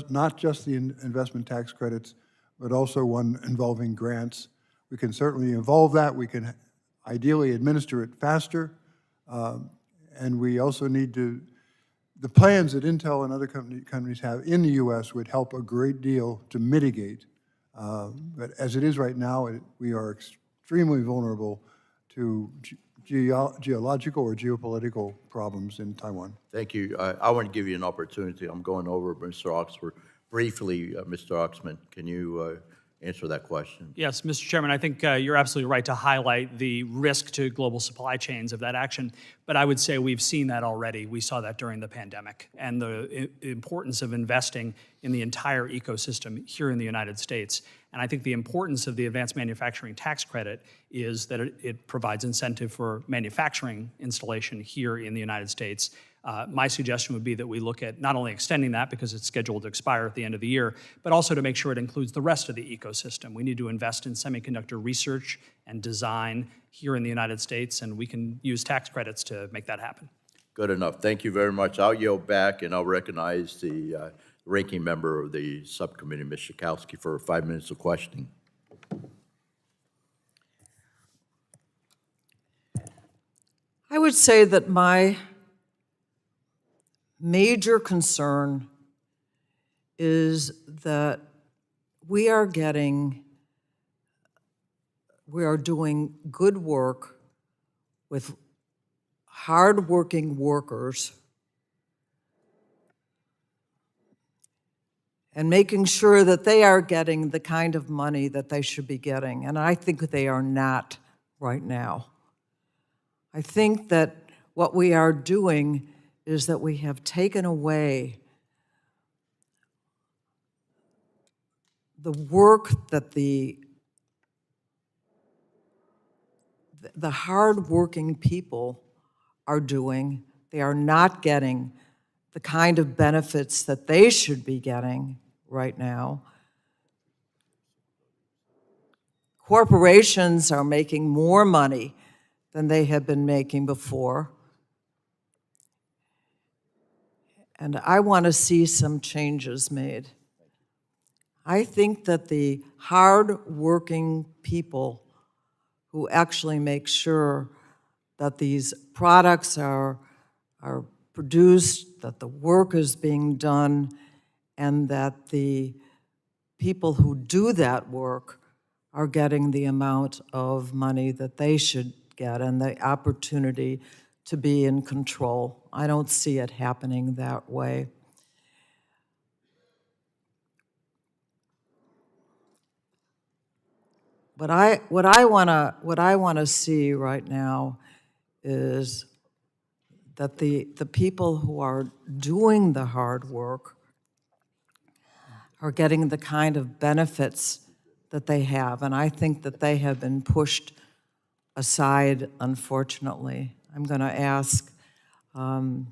not just the investment tax credits, but also one involving grants. We can certainly evolve that. We can ideally administer it faster. And we also need to, the plans that Intel and other companies have in the U.S. would help a great deal to mitigate. But as it is right now, we are extremely vulnerable to geological or geopolitical problems in Taiwan. Thank you. I want to give you an opportunity. I'm going over Mr. Oxford. Briefly, Mr. Oxman, can you answer that question? Yes, Mr. Chairman, I think you're absolutely right to highlight the risk to global supply chains of that action. But I would say we've seen that already. We saw that during the pandemic, and the importance of investing in the entire ecosystem here in the United States. And I think the importance of the advanced manufacturing tax credit is that it provides incentive for manufacturing installation here in the United States. My suggestion would be that we look at not only extending that because it's scheduled to expire at the end of the year, but also to make sure it includes the rest of the ecosystem. We need to invest in semiconductor research and design here in the United States, and we can use tax credits to make that happen. Good enough. Thank you very much. I'll yield back, and I'll recognize the ranking member of the subcommittee, Ms. Schakowsky, for 5 minutes of questioning. I would say that my major concern is that we are doing good work with hardworking workers and making sure that they are getting the kind of money that they should be getting. And I think they are not right now. I think that what we are doing is that we have taken away the work that the hardworking people are doing. They are not getting the kind of benefits that they should be getting right now. Corporations are making more money than they have been making before. And I want to see some changes made. I think that the hard-working people who actually make sure that these products are produced, that the work is being done, and that the people who do that work are getting the amount of money that they should get and the opportunity to be in control. I don't see it happening that way. What I want to see right now is that the people who are doing the hard work are getting the kind of benefits that they have, and I think that they have been pushed aside, unfortunately. I'm going to ask Mr.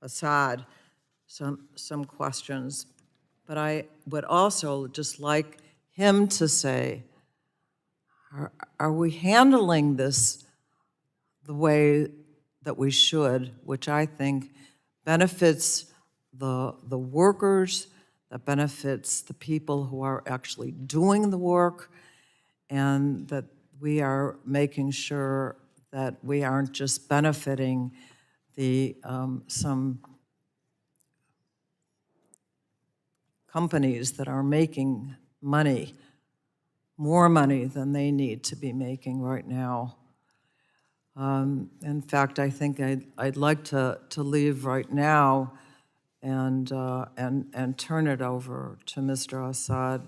Assad some questions, but I would also just like him to say, are we handling this the way that we should, which I think benefits the workers, that benefits the people who are actually doing the work, and that we are making sure that we aren't just benefiting the some companies that are making money, more money than they need to be making right now. In fact, I think I'd like to leave right now and turn it over to Mr. Assad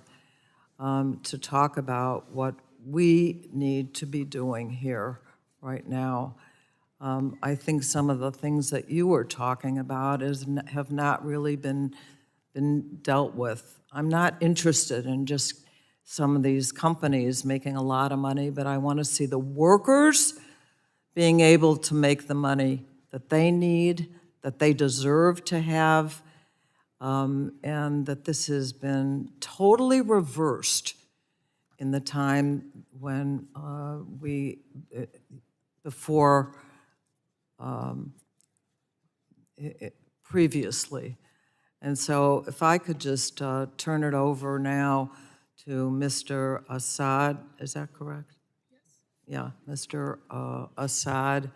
to talk about what we need to be doing here right now. I think some of the things that you were talking about have not really been dealt with. I'm not interested in just some of these companies making a lot of money, but I want to see the workers being able to make the money that they need, that they deserve to have, and that this has been totally reversed in the time when previously. And so if I could just turn it over now to Mr. Assad, is that correct? Yes. Yeah, Mr. Assad.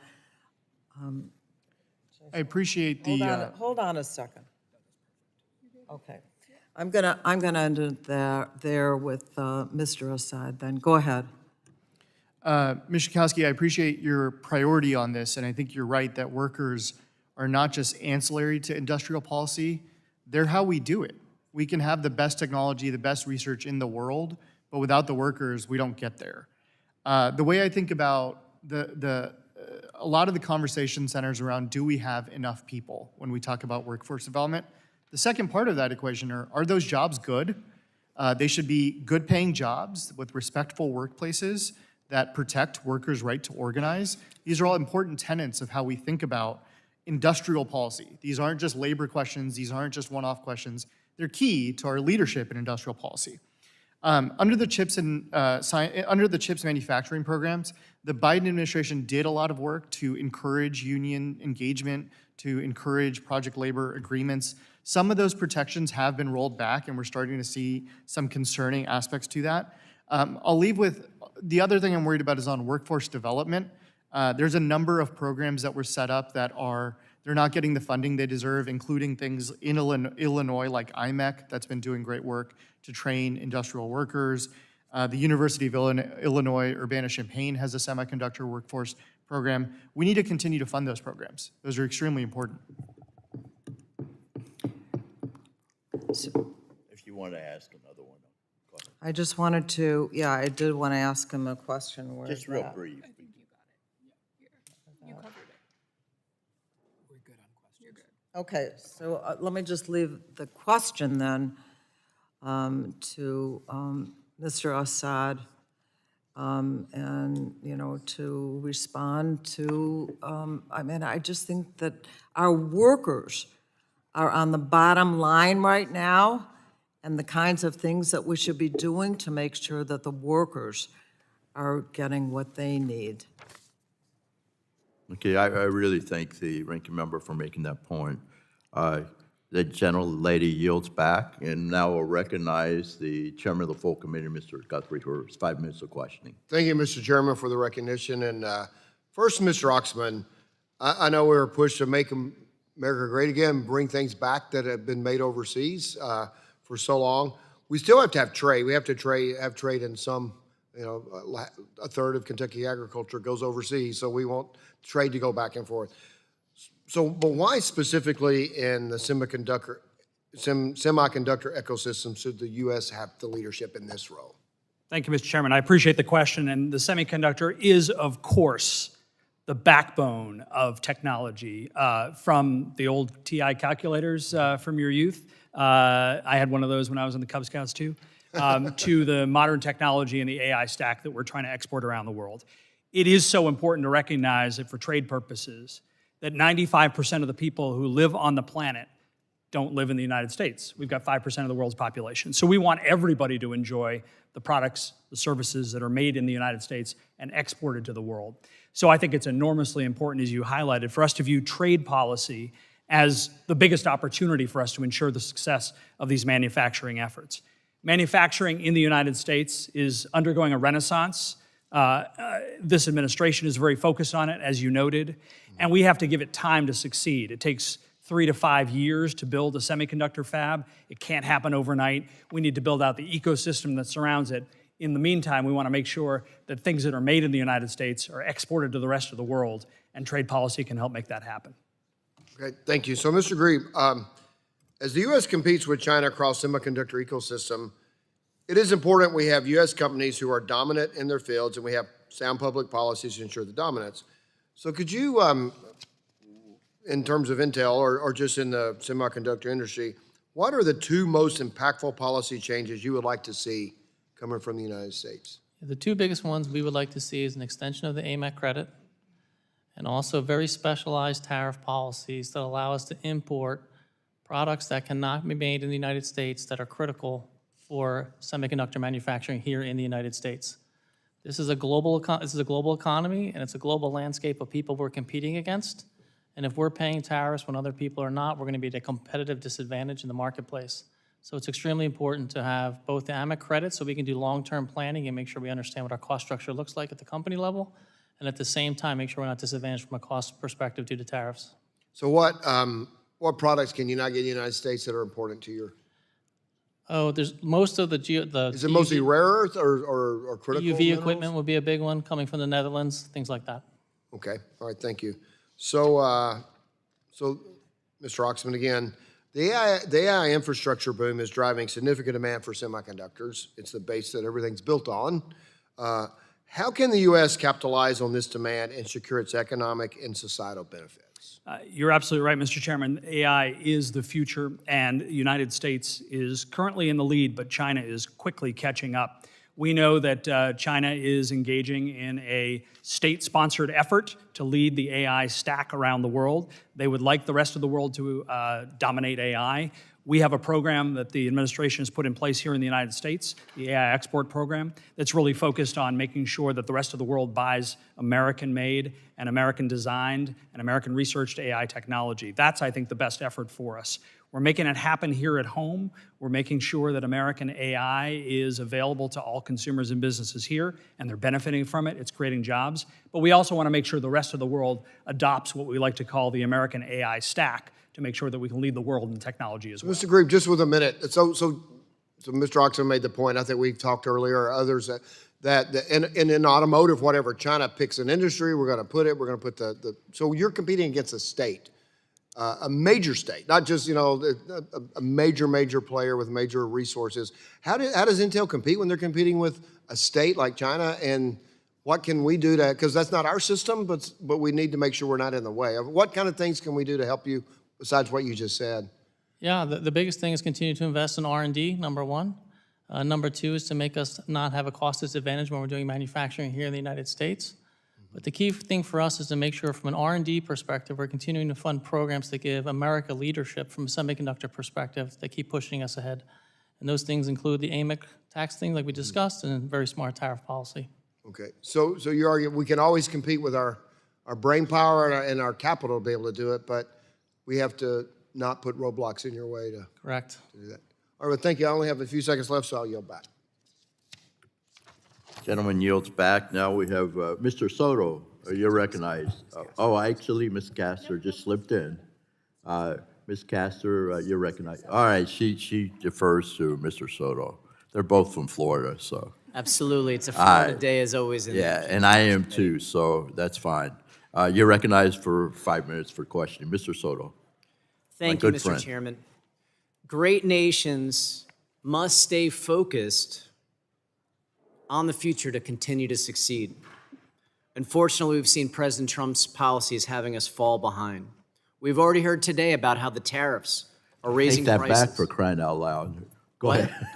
I appreciate the. Hold on a second. Okay. I'm gonna end it there with Mr. Assad then. Go ahead. Ms. Schakowsky, I appreciate your priority on this, and I think you're right that workers are not just ancillary to industrial policy, they're how we do it. We can have the best technology, the best research in the world, but without the workers, we don't get there. The way I think about a lot of the conversation centers around, do we have enough people when we talk about workforce development? The second part of that equation are those jobs good? They should be good paying jobs with respectful workplaces that protect workers' right to organize. These are all important tenets of how we think about industrial policy. These aren't just labor questions, these aren't just one-off questions. They're key to our leadership in industrial policy. Under the CHIPS manufacturing programs, the Biden administration did a lot of work to encourage union engagement, to encourage project labor agreements. Some of those protections have been rolled back, and we're starting to see some concerning aspects to that. I'll leave with, the other thing I'm worried about is on workforce development. There's a number of programs that were set up that they're not getting the funding they deserve, including things in Illinois like IMEC that's been doing great work to train industrial workers. The University of Illinois Urbana-Champaign has a semiconductor workforce program. We need to continue to fund those programs. Those are extremely important. If you want to ask another one, go ahead. I just wanted to, yeah, I did want to ask him a question. Where Just is real that? brief. Okay, so let me just leave the question then to Mr. Assad, and, to respond to, I just think that our workers are on the bottom line right now, and the kinds of things that we should be doing to make sure that the workers are getting what they need. Okay, I really thank the ranking member for making that point. The gentlelady yields back, and now we'll recognize the chairman of the full committee, Mr. Guthrie, for his 5 minutes of questioning. Thank you, Mr. Chairman, for the recognition. And first, Mr. Oxman, I know we were pushed to make America great again, bring things back that have been made overseas for so long. we still have to have trade. We have to have trade in some, a third of Kentucky agriculture goes overseas, so we want trade to go back and forth. So, but why specifically in the semiconductor ecosystem should the U.S. have the leadership in this role? Thank you, Mr. Chairman. I appreciate the question. And the semiconductor is, of course, the backbone of technology. From the old TI calculators from your youth, I had one of those when I was in the Cub Scouts too, to the modern technology and the AI stack that we're trying to export around the world. It is so important to recognize that for trade purposes, that 95% of the people who live on the planet don't live in the United States. We've got 5% of the world's population. So we want everybody to enjoy the products, the services that are made in the United States and exported to the world. So I think it's enormously important, as you highlighted, for us to view trade policy as the biggest opportunity for us to ensure the success of these manufacturing efforts. Manufacturing in the United States is undergoing a renaissance. This administration is very focused on it, as you noted, and we have to give it time to succeed. It takes 3 to 5 years to build a semiconductor fab. It can't happen overnight. We need to build out the ecosystem that surrounds it. In the meantime, we want to make sure that things that are made in the United States are exported to the rest of the world, and trade policy can help make that happen. Okay, thank you. So, Mr. Grebe, as the U.S. competes with China across semiconductor ecosystem, it is important we have U.S. companies who are dominant in their fields, and we have sound public policies to ensure the dominance. So could you, in terms of Intel or just in the semiconductor industry, what are the 2 most impactful policy changes you would like to see coming from the United States? The 2 biggest ones we would like to see is an extension of the AMEC credit and also very specialized tariff policies that allow us to import products that cannot be made in the United States that are critical for semiconductor manufacturing here in the United States. This is a global economy, and it's a global landscape of people we're competing against. And if we're paying tariffs when other people are not, we're going to be at a competitive disadvantage in the marketplace. So it's extremely important to have both the AMEC credit so we can do long-term planning and make sure we understand what our cost structure looks like at the company level, and at the same time make sure we're not disadvantaged from a cost perspective due to tariffs. So what products can you not get in the United States that are important to your? Oh, there's most of the Is it mostly rare earth or critical EUV minerals? equipment would be a big one coming from the Netherlands, things like that. Okay, all right, thank you. So, Mr. Oxman, again, the AI infrastructure boom is driving significant demand for semiconductors. It's the base that everything's built on. How can the U.S. capitalize on this demand and secure its economic and societal benefits? You're absolutely right, Mr. Chairman. AI is the future, and the United States is currently in the lead, but China is quickly catching up. We know that China is engaging in a state-sponsored effort to lead the AI stack around the world. They would like the rest of the world to dominate AI. We have a program that the administration has put in place here in the United States, the AI Export Program, that's really focused on making sure that the rest of the world buys American-made and American-designed and American-researched AI technology. That's, I think, the best effort for us. We're making it happen here at home. We're making sure that American AI is available to all consumers and businesses here, and they're benefiting from it. It's creating jobs. But we also want to make sure the rest of the world adopts what we like to call the American AI stack, to make sure that we can lead the world in technology as well. Mr. Grebe, just with a minute. So Mr. Oxman made the point, I think we've talked earlier, or others, that in automotive, whatever, China picks an industry, we're going to put so you're competing against a state, a major state, not just, a major player with major resources. How does Intel compete when they're competing with a state like China, and what can we do to, because that's not our system, but we need to make sure we're not in the way. What kind of things can we do to help you besides what you just said? Yeah, the biggest thing is continue to invest in R&D, number one. Number two is to make us not have a cost disadvantage when we're doing manufacturing here in the United States. But the key thing for us is to make sure from an R&D perspective, we're continuing to fund programs that give America leadership from a semiconductor perspective that keep pushing us ahead. And those things include the AMEC tax thing like we discussed and very smart tariff policy. Okay, so you argue we can always compete with our brain power and our capital to be able to do it, but we have to not put roadblocks in your way to Correct. do that. All right, well, thank you. I only have a few seconds left, so I'll yield back. Gentleman yields back. Now we have Mr. Soto. You're recognized. Oh, actually, Ms. Gasser just slipped in. Ms. Castor, you're recognized. All right, she defers to Mr. Soto. They're both from Florida, so. Absolutely. It's a Florida right. day as always. Yeah, and I am too, so that's fine. You're recognized for 5 minutes for questioning. Mr. Soto. Thank you, good Mr. friend. Chairman. Great nations must stay focused on the future to continue to succeed. Unfortunately, we've seen President Trump's policies having us fall behind. We've already heard today about how the tariffs are raising Take that prices. back for crying out loud. Go What? ahead.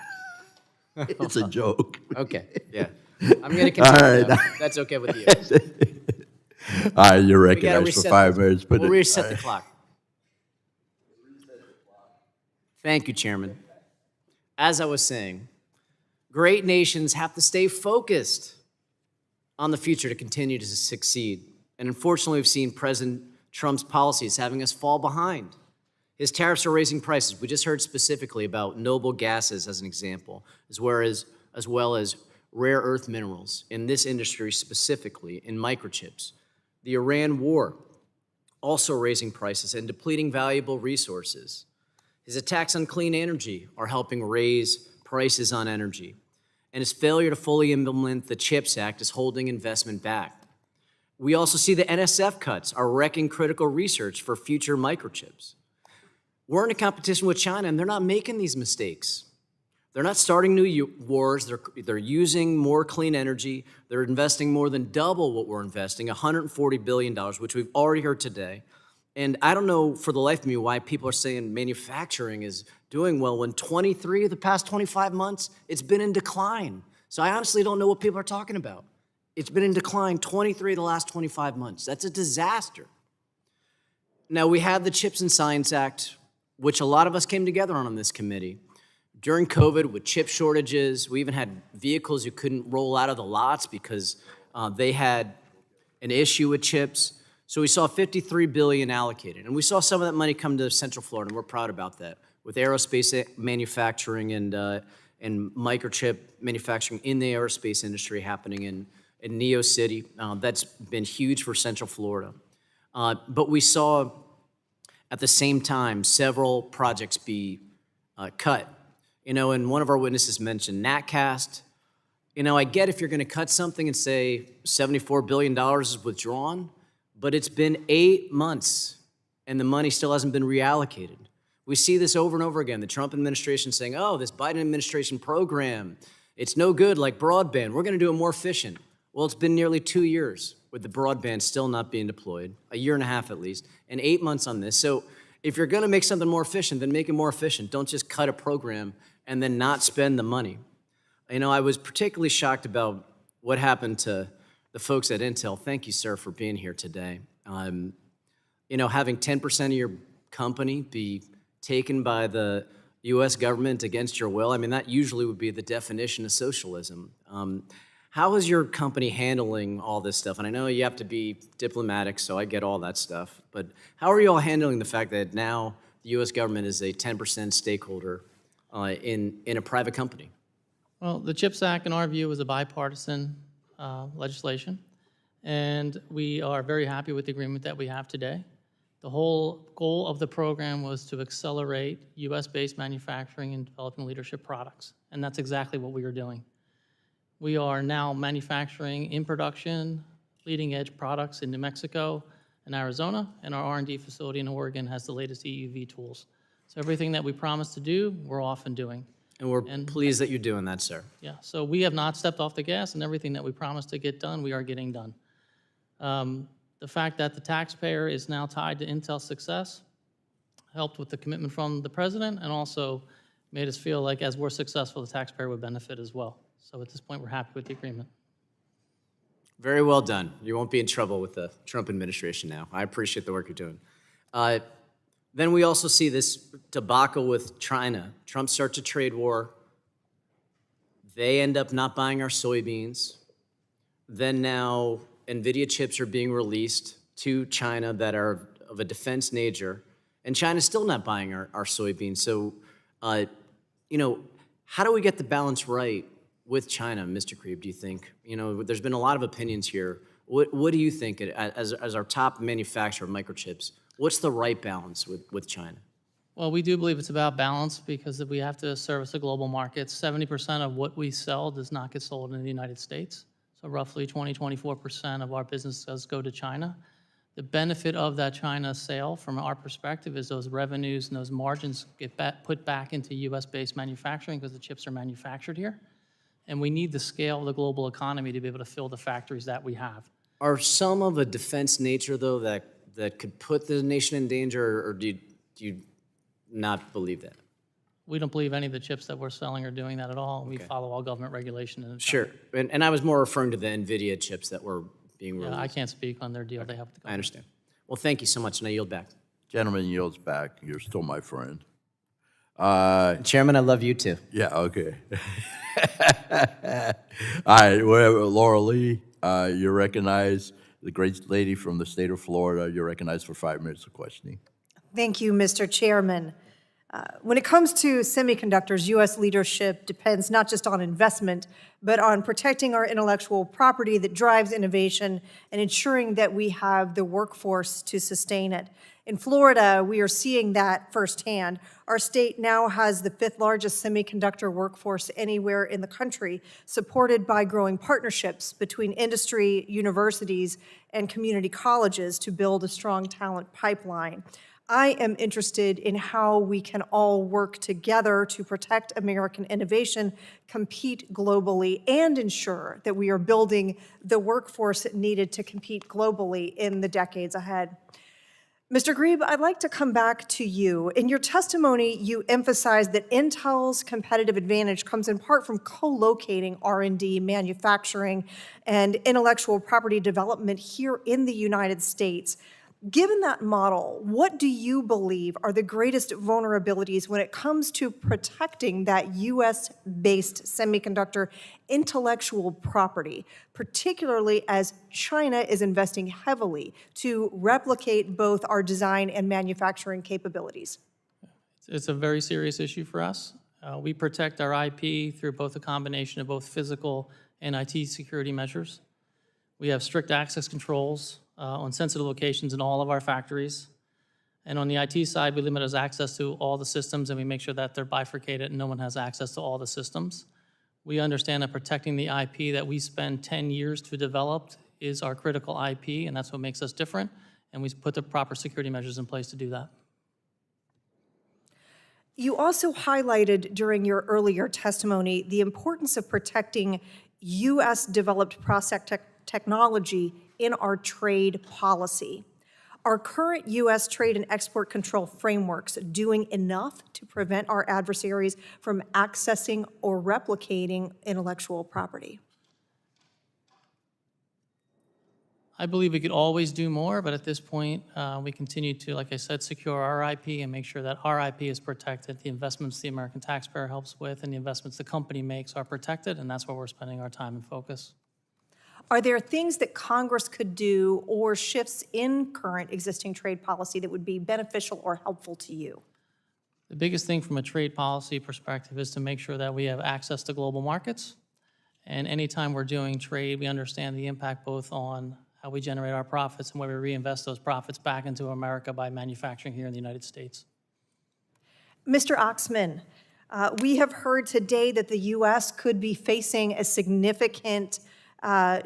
It's a joke. Okay, yeah. I'm going to continue. right. Though. That's okay with you. All right, you're We gotta recognized for reset 5 minutes. But We'll reset the clock. Thank you, Chairman. As I was saying, great nations have to stay focused on the future to continue to succeed. And unfortunately, we've seen President Trump's policies having us fall behind. His tariffs are raising prices. We just heard specifically about noble gases as an example, as well as rare earth minerals in this industry specifically, in microchips. The Iran war also raising prices and depleting valuable resources. His attacks on clean energy are helping raise prices on energy. And his failure to fully implement the CHIPS Act is holding investment back. We also see the NSF cuts are wrecking critical research for future microchips. We're in a competition with China, and they're not making these mistakes. They're not starting new wars. They're using more clean energy. They're investing more than double what we're investing, $140 billion, which we've already heard today. And I don't know for the life of me why people are saying manufacturing is doing well when 23 of the past 25 months, it's been in decline. So I honestly don't know what people are talking about. It's been in decline 23 of the last 25 months. That's a disaster. Now, we have the CHIPS and Science Act, which a lot of us came together on this committee. During COVID, with chip shortages, we even had vehicles you couldn't roll out of the lots because they had an issue with chips. So we saw $53 billion allocated. And we saw some of that money come to Central Florida, and we're proud about that, with aerospace manufacturing and microchip manufacturing in the aerospace industry happening in Neo City. That's been huge for Central Florida. But we saw, at the same time, several projects be cut. You know, and one of our witnesses mentioned NatCast. You know, I get if you're going to cut something and say $74 billion is withdrawn, but it's been 8 months and the money still hasn't been reallocated. We see this over and over again. The Trump administration saying, oh, this Biden administration program, it's no good like broadband. We're going to do it more efficient. Well, it's been nearly 2 years with the broadband still not being deployed, a year and a half at least, and 8 months on this. So if you're going to make something more efficient, then make it more efficient. Don't just cut a program and then not spend the money. You know, I was particularly shocked about what happened to the folks at Intel. Thank you, sir, for being here today. You know, having 10% of your company be taken by the U.S. government against your will, I mean, that usually would be the definition of socialism. How is your company handling all this stuff? And I know you have to be diplomatic, so I get all that stuff. But how are you all handling the fact that now the U.S. government is a 10% stakeholder in a private company? Well, the CHIPS Act, in our view, is a bipartisan legislation, and we are very happy with the agreement that we have today. The whole goal of the program was to accelerate U.S.-based manufacturing and developing leadership products, and that's exactly what we are doing. We are now manufacturing in production leading-edge products in New Mexico and Arizona, and our R&D facility in Oregon has the latest EUV tools. So everything that we promised to do, we're off and doing. And we're pleased that you're doing that, sir. Yeah, so we have not stepped off the gas, and everything that we promised to get done, we are getting done. The fact that the taxpayer is now tied to Intel's success helped with the commitment from the president, and also made us feel like as we're successful, the taxpayer would benefit as well. So at this point, we're happy with the agreement. Very well done. You won't be in trouble with the Trump administration now. I appreciate the work you're doing. Then we also see this debacle with China. Trump starts a trade war. They end up not buying our soybeans. Then now NVIDIA chips are being released to China that are of a defense nature, and China's still not buying our soybeans. So, you know, how do we get the balance right with China, Mr. Krieb, do you think? You know, there's been a lot of opinions here. What do you think, as our top manufacturer of microchips, what's the right balance with China? Well, we do believe it's about balance because we have to service the global markets. 70% of what we sell does not get sold in the United States. So roughly 24% of our business does go to China. The benefit of that China sale, from our perspective, is those revenues and those margins get put back into US-based manufacturing because the chips are manufactured here. And we need the scale of the global economy to be able to fill the factories that we have. Are some of a defense nature, though, that could put the nation in danger, or do you not believe that? We don't believe any of the chips that we're selling are doing that at all. We follow all government regulation. And Sure. And I was more referring to the NVIDIA chips that were being released. I can't speak on their deal. They have to go. I understand. Well, thank you so much, and I yield back. Gentleman yields back. You're still my friend. Chairman, I love you too. Yeah, okay. All right, whatever. Laura Lee, you're recognized, the great lady from the state of Florida. You're recognized for 5 minutes of questioning. Thank you, Mr. Chairman. When it comes to semiconductors, U.S. leadership depends not just on investment, but on protecting our intellectual property that drives innovation and ensuring that we have the workforce to sustain it. In Florida, we are seeing that firsthand. Our state now has the 5th largest semiconductor workforce anywhere in the country, supported by growing partnerships between industry, universities, and community colleges to build a strong talent pipeline. I am interested in how we can all work together to protect American innovation, compete globally, and ensure that we are building the workforce needed to compete globally in the decades ahead. Mr. Grebe, I'd like to come back to you. In your testimony, you emphasized that Intel's competitive advantage comes in part from co-locating R&D, manufacturing, and intellectual property development here in the United States. Given that model, what do you believe are the greatest vulnerabilities when it comes to protecting that U.S.-based semiconductor intellectual property, particularly as China is investing heavily to replicate both our design and manufacturing capabilities? It's a very serious issue for us. We protect our IP through both a combination of both physical and IT security measures. We have strict access controls on sensitive locations in all of our factories. And on the IT side, we limit us access to all the systems, and we make sure that they're bifurcated and no one has access to all the systems. We understand that protecting the IP that we spend 10 years to develop is our critical IP, and that's what makes us different, and we put the proper security measures in place to do that. You also highlighted during your earlier testimony the importance of protecting U.S.-developed process technology in our trade policy. Are current U.S. trade and export control frameworks doing enough to prevent our adversaries from accessing or replicating intellectual property? I believe we could always do more, but at this point, we continue to, like I said, secure our IP and make sure that our IP is protected. The investments the American taxpayer helps with and the investments the company makes are protected, and that's where we're spending our time and focus. Are there things that Congress could do or shifts in current existing trade policy that would be beneficial or helpful to you? The biggest thing from a trade policy perspective is to make sure that we have access to global markets. And anytime we're doing trade, we understand the impact both on how we generate our profits and where we reinvest those profits back into America by manufacturing here in the United States. Mr. Oxman, we have heard today that the U.S. could be facing a significant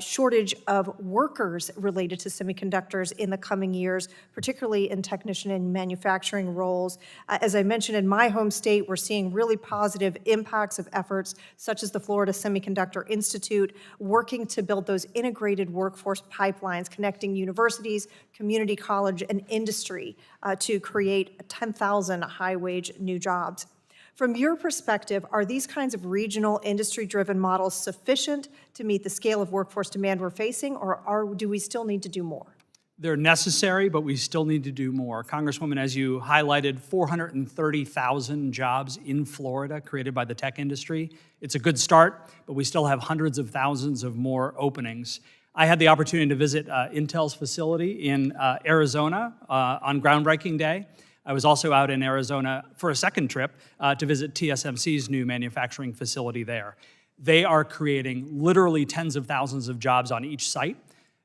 shortage of workers related to semiconductors in the coming years, particularly in technician and manufacturing roles. As I mentioned, in my home state, we're seeing really positive impacts of efforts such as the Florida Semiconductor Institute, working to build those integrated workforce pipelines connecting universities, community college, and industry to create 10,000 high-wage new jobs. From your perspective, are these kinds of regional industry-driven models sufficient to meet the scale of workforce demand we're facing, or do we still need to do more? They're necessary, but we still need to do more. Congresswoman, as you highlighted, 430,000 jobs in Florida created by the tech industry. It's a good start, but we still have hundreds of thousands of more openings. I had the opportunity to visit Intel's facility in Arizona on groundbreaking day. I was also out in Arizona for a second trip to visit TSMC's new manufacturing facility there. They are creating literally tens of thousands of jobs on each site,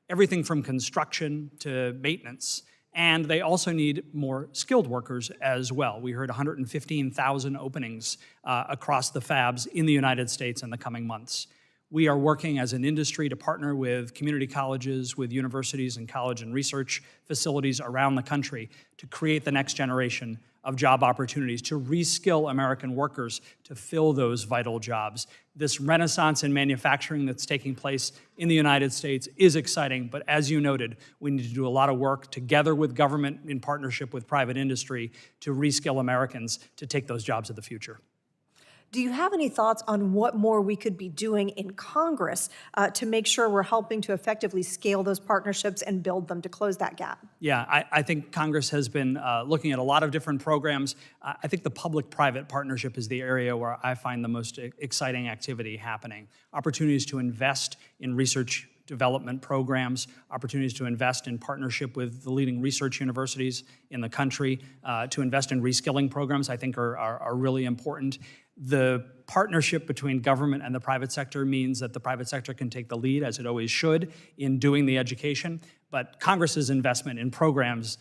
everything from construction to maintenance. And they also need more skilled workers as well. We heard 115,000 openings across the fabs in the United States in the coming months. We are working as an industry to partner with community colleges, with universities and college and research facilities around the country to create the next generation of job opportunities, to reskill American workers to fill those vital jobs. This renaissance in manufacturing that's taking place in the United States is exciting, but as you noted, we need to do a lot of work together with government in partnership with private industry to reskill Americans to take those jobs of the future. Do you have any thoughts on what more we could be doing in Congress to make sure we're helping to effectively scale those partnerships and build them to close that gap? Yeah, I think Congress has been looking at a lot of different programs. I think the public-private partnership is the area where I find the most exciting activity happening. Opportunities to invest in research development programs, opportunities to invest in partnership with the leading research universities in the country, to invest in reskilling programs, I think are really important. The partnership between government and the private sector means that the private sector can take the lead, as it always should, in doing the education, but Congress's investment in programs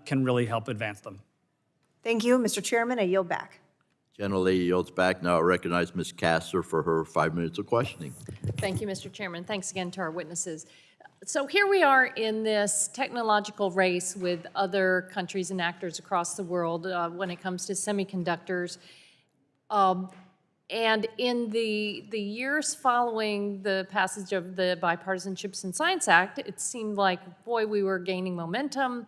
can really help advance them. Thank you, Mr. Chairman. I yield back. Gentlelady yields back. Now I recognize Ms. Castor for her 5 minutes of questioning. Thank you, Mr. Chairman. Thanks again to our witnesses. So here we are in this technological race with other countries and actors across the world when it comes to semiconductors. And in the years following the passage of the Bipartisan Chips and Science Act, it seemed like, boy, we were gaining momentum.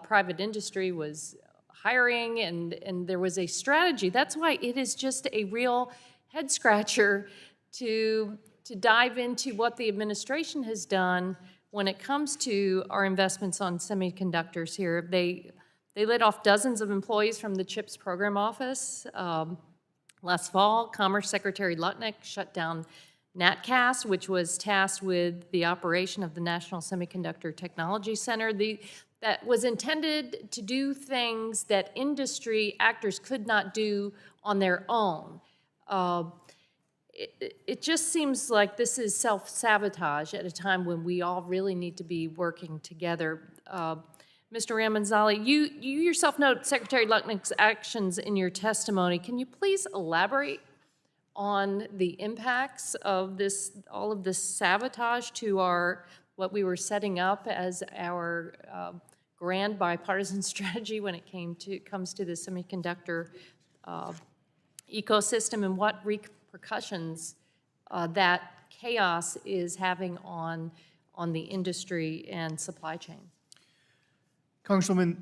Private industry was hiring, and there was a strategy. That's why it is just a real head-scratcher to dive into what the administration has done when it comes to our investments on semiconductors here. They laid off dozens of employees from the CHIPS program office. Last fall, Commerce Secretary Lutnick shut down NatCast, which was tasked with the operation of the National Semiconductor Technology Center. That was intended to do things that industry actors could not do on their own. It just seems like this is self-sabotage at a time when we all really need to be working together. Mr. Ramanzali, you yourself note Secretary Lutnick's actions in your testimony. Can you please elaborate on the impacts of all of this sabotage to what we were setting up as our grand bipartisan strategy when it comes to the semiconductor ecosystem, and what repercussions that chaos is having on the industry and supply chain? Congresswoman,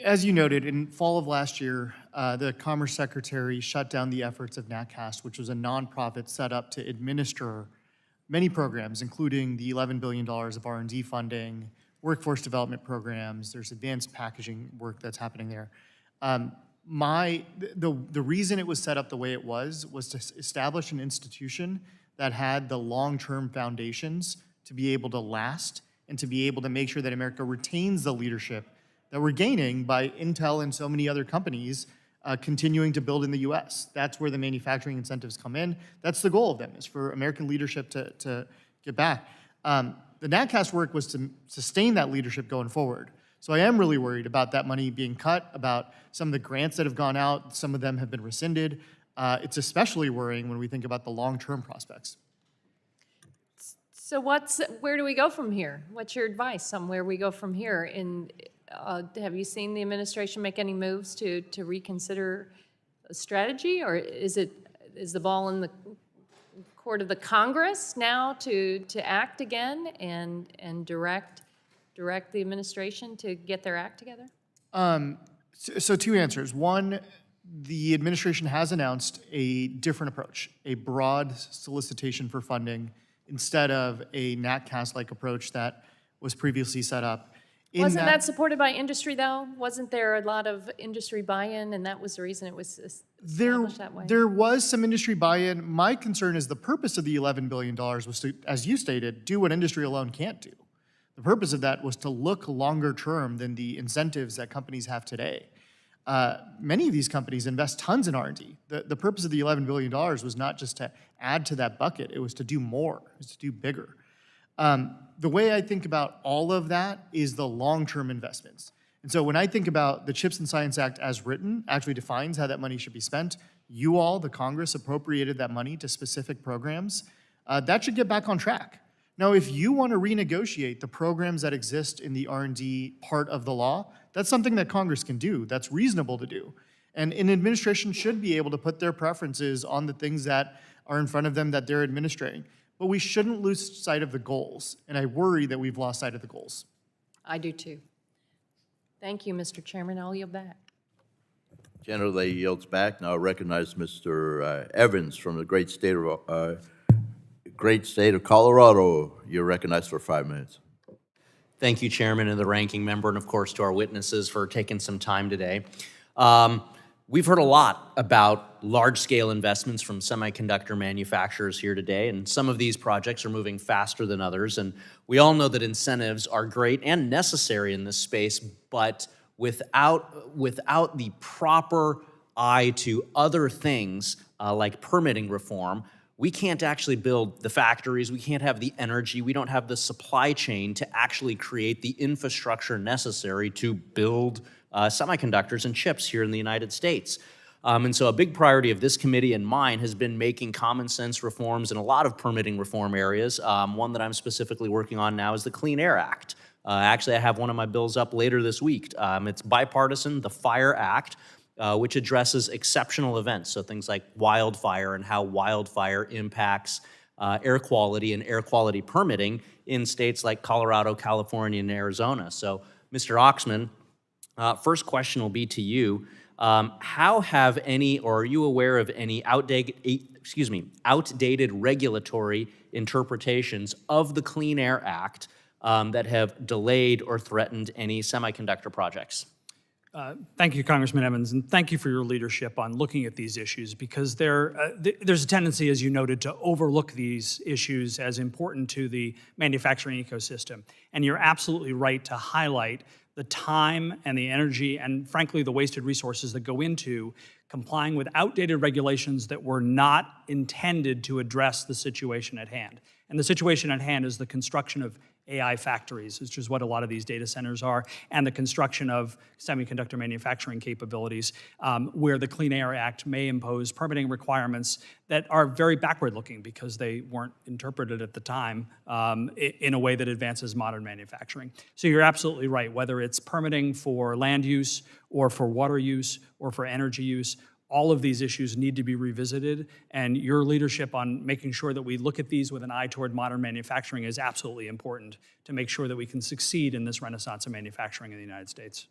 as you noted, in fall of last year, the Commerce Secretary shut down the efforts of NatCast, which was a nonprofit set up to administer many programs, including the $11 billion of R&D funding, workforce development programs. There's advanced packaging work that's happening there. The reason it was set up the way it was to establish an institution that had the long-term foundations to be able to last and to be able to make sure that America retains the leadership that we're gaining by Intel and so many other companies continuing to build in the US. That's where the manufacturing incentives come in. That's the goal of them, is for American leadership to get back. The NatCast work was to sustain that leadership going forward. So I am really worried about that money being cut, about some of the grants that have gone out. Some of them have been rescinded. It's especially worrying when we think about the long-term prospects. So where do we go from here? What's your advice on where we go from here? Have you seen the administration make any moves to reconsider a strategy, or is the ball in the court of the Congress now to act again and direct the administration to get their act together? So two answers. One, the administration has announced a different approach, a broad solicitation for funding instead of a NatCast-like approach that was previously set up. Wasn't that supported by industry, though? Wasn't there a lot of industry buy-in, and that was the reason it was established that way? There was some industry buy-in. My concern is the purpose of the $11 billion was to, as you stated, do what industry alone can't do. The purpose of that was to look longer term than the incentives that companies have today. Many of these companies invest tons in R&D. The purpose of the $11 billion was not just to add to that bucket, it was to do more, it was to do bigger. The way I think about all of that is the long-term investments. And so when I think about the CHIPS and Science Act as written, actually defines how that money should be spent. You all, the Congress, appropriated that money to specific programs. That should get back on track. Now, if you want to renegotiate the programs that exist in the R&D part of the law, that's something that Congress can do. That's reasonable to do. And an administration should be able to put their preferences on the things that are in front of them that they're administering. But we shouldn't lose sight of the goals, and I worry that we've lost sight of the goals. I do too. Thank you, Mr. Chairman. I'll yield back. Generally yields back. Now I recognize Mr. Evans from the great state of Colorado. You're recognized for 5 minutes. Thank you, Chairman, and the Ranking Member, and of course to our witnesses for taking some time today. We've heard a lot about large-scale investments from semiconductor manufacturers here today, and some of these projects are moving faster than others, and we all know that incentives are great and necessary in this space, but without the proper eye to other things like permitting reform, we can't actually build the factories, we can't have the energy, we don't have the supply chain to actually create the infrastructure necessary to build semiconductors and chips here in the United States. And so a big priority of this committee and mine has been making common sense reforms in a lot of permitting reform areas. One that I'm specifically working on now is the Clean Air Act. Actually, I have one of my bills up later this week. It's bipartisan, the FIRE Act, which addresses exceptional events, so things like wildfire and how wildfire impacts air quality and air quality permitting in states like Colorado, California, and Arizona. So, Mr. Oxman, first question will be to you. How have any, or are you aware of any outdated regulatory interpretations of the Clean Air Act that have delayed or threatened any semiconductor projects? Thank you, Congressman Evans, and thank you for your leadership on looking at these issues, because there's a tendency, as you noted, to overlook these issues as important to the manufacturing ecosystem. And you're absolutely right to highlight the time and the energy and, frankly, the wasted resources that go into complying with outdated regulations that were not intended to address the situation at hand. And the situation at hand is the construction of AI factories, which is what a lot of these data centers are, and the construction of semiconductor manufacturing capabilities, where the Clean Air Act may impose permitting requirements that are very backward-looking because they weren't interpreted at the time in a way that advances modern manufacturing. So you're absolutely right, whether it's permitting for land use or for water use or for energy use, all of these issues need to be revisited, and your leadership on making sure that we look at these with an eye toward modern manufacturing is absolutely important to make sure that we can succeed in this renaissance of manufacturing in the United States.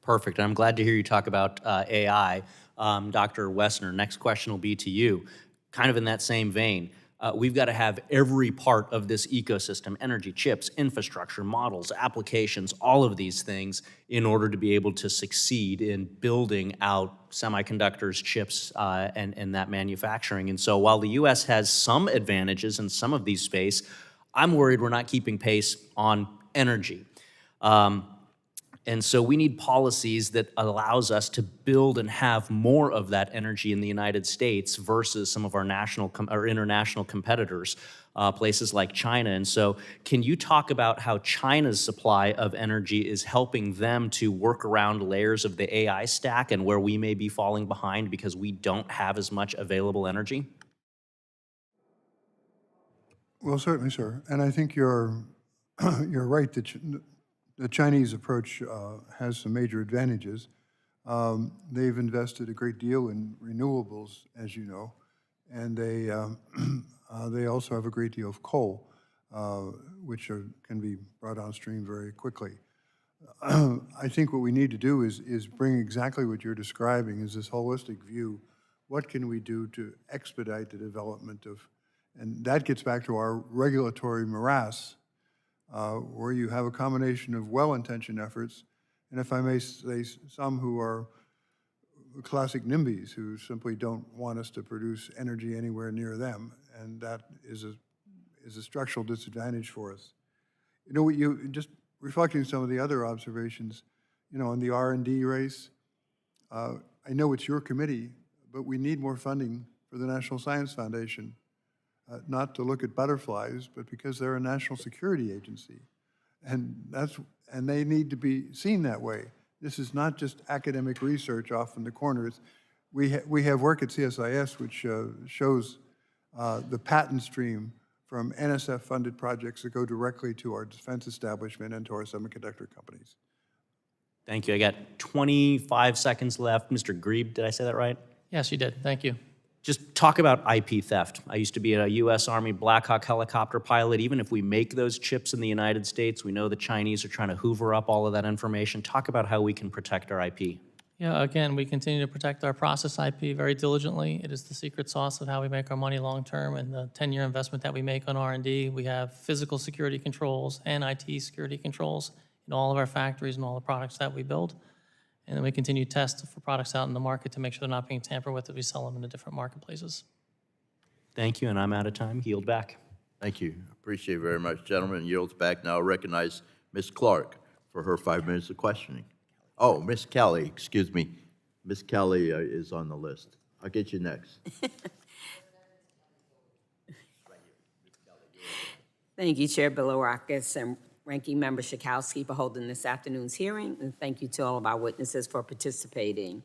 Perfect. I'm glad to hear you talk about AI. Dr. Wessner, next question will be to you. Kind of in that same vein, we've got to have every part of this ecosystem, energy, chips, infrastructure, models, applications, all of these things in order to be able to succeed in building out semiconductors, chips, and that manufacturing. And so while the U.S. has some advantages in some of these space, I'm worried we're not keeping pace on energy. And so we need policies that allows us to build and have more of that energy in the United States versus some of our national or international competitors, places like China. And so can you talk about how China's supply of energy is helping them to work around layers of the AI stack and where we may be falling behind because we don't have as much available energy? Well, certainly, sir. And I think you're right that the Chinese approach has some major advantages. They've invested a great deal in renewables, as you know, and they also have a great deal of coal, which can be brought on stream very quickly. I think what we need to do is bring exactly what you're describing, is this holistic view. What can we do to expedite the development of, and that gets back to our regulatory morass, where you have a combination of well-intentioned efforts, and if I may say, some who are classic NIMBYs, who simply don't want us to produce energy anywhere near them, and that is a structural disadvantage for us. You know, you just reflecting some of the other observations, you know, on the R&D race, I know it's your committee, but we need more funding for the National Science Foundation. not to look at butterflies, but because they're a national security agency. And they need to be seen that way. This is not just academic research off in the corners. We have work at CSIS which shows the patent stream from NSF-funded projects that go directly to our defense establishment and to our semiconductor companies. Thank you. I got 25 seconds left. Mr. Grebe, did I say that right? Yes, you did. Thank you. Just talk about IP theft. I used to be a U.S. Army Black Hawk helicopter pilot. Even if we make those chips in the United States, we know the Chinese are trying to hoover up all of that information. Talk about how we can protect our IP. Yeah, again, we continue to protect our process IP very diligently. It is the secret sauce of how we make our money long-term, and the 10-year investment that we make on R&D. We have physical security controls and IT security controls in all of our factories and all the products that we build. And then we continue to test for products out in the market to make sure they're not being tampered with as we sell them in the different marketplaces. Thank you, and I'm out of time. Yield back. Thank you. Appreciate it very much. Gentleman yields back. Now recognize Ms. Clark for her 5 minutes of questioning. Oh, Ms. Kelly, excuse me. Ms. Kelly is on the list. I'll get you next. Thank you, Chair Bilirakis and Ranking Member Schakowsky for holding this afternoon's hearing, and thank you to all of our witnesses for participating.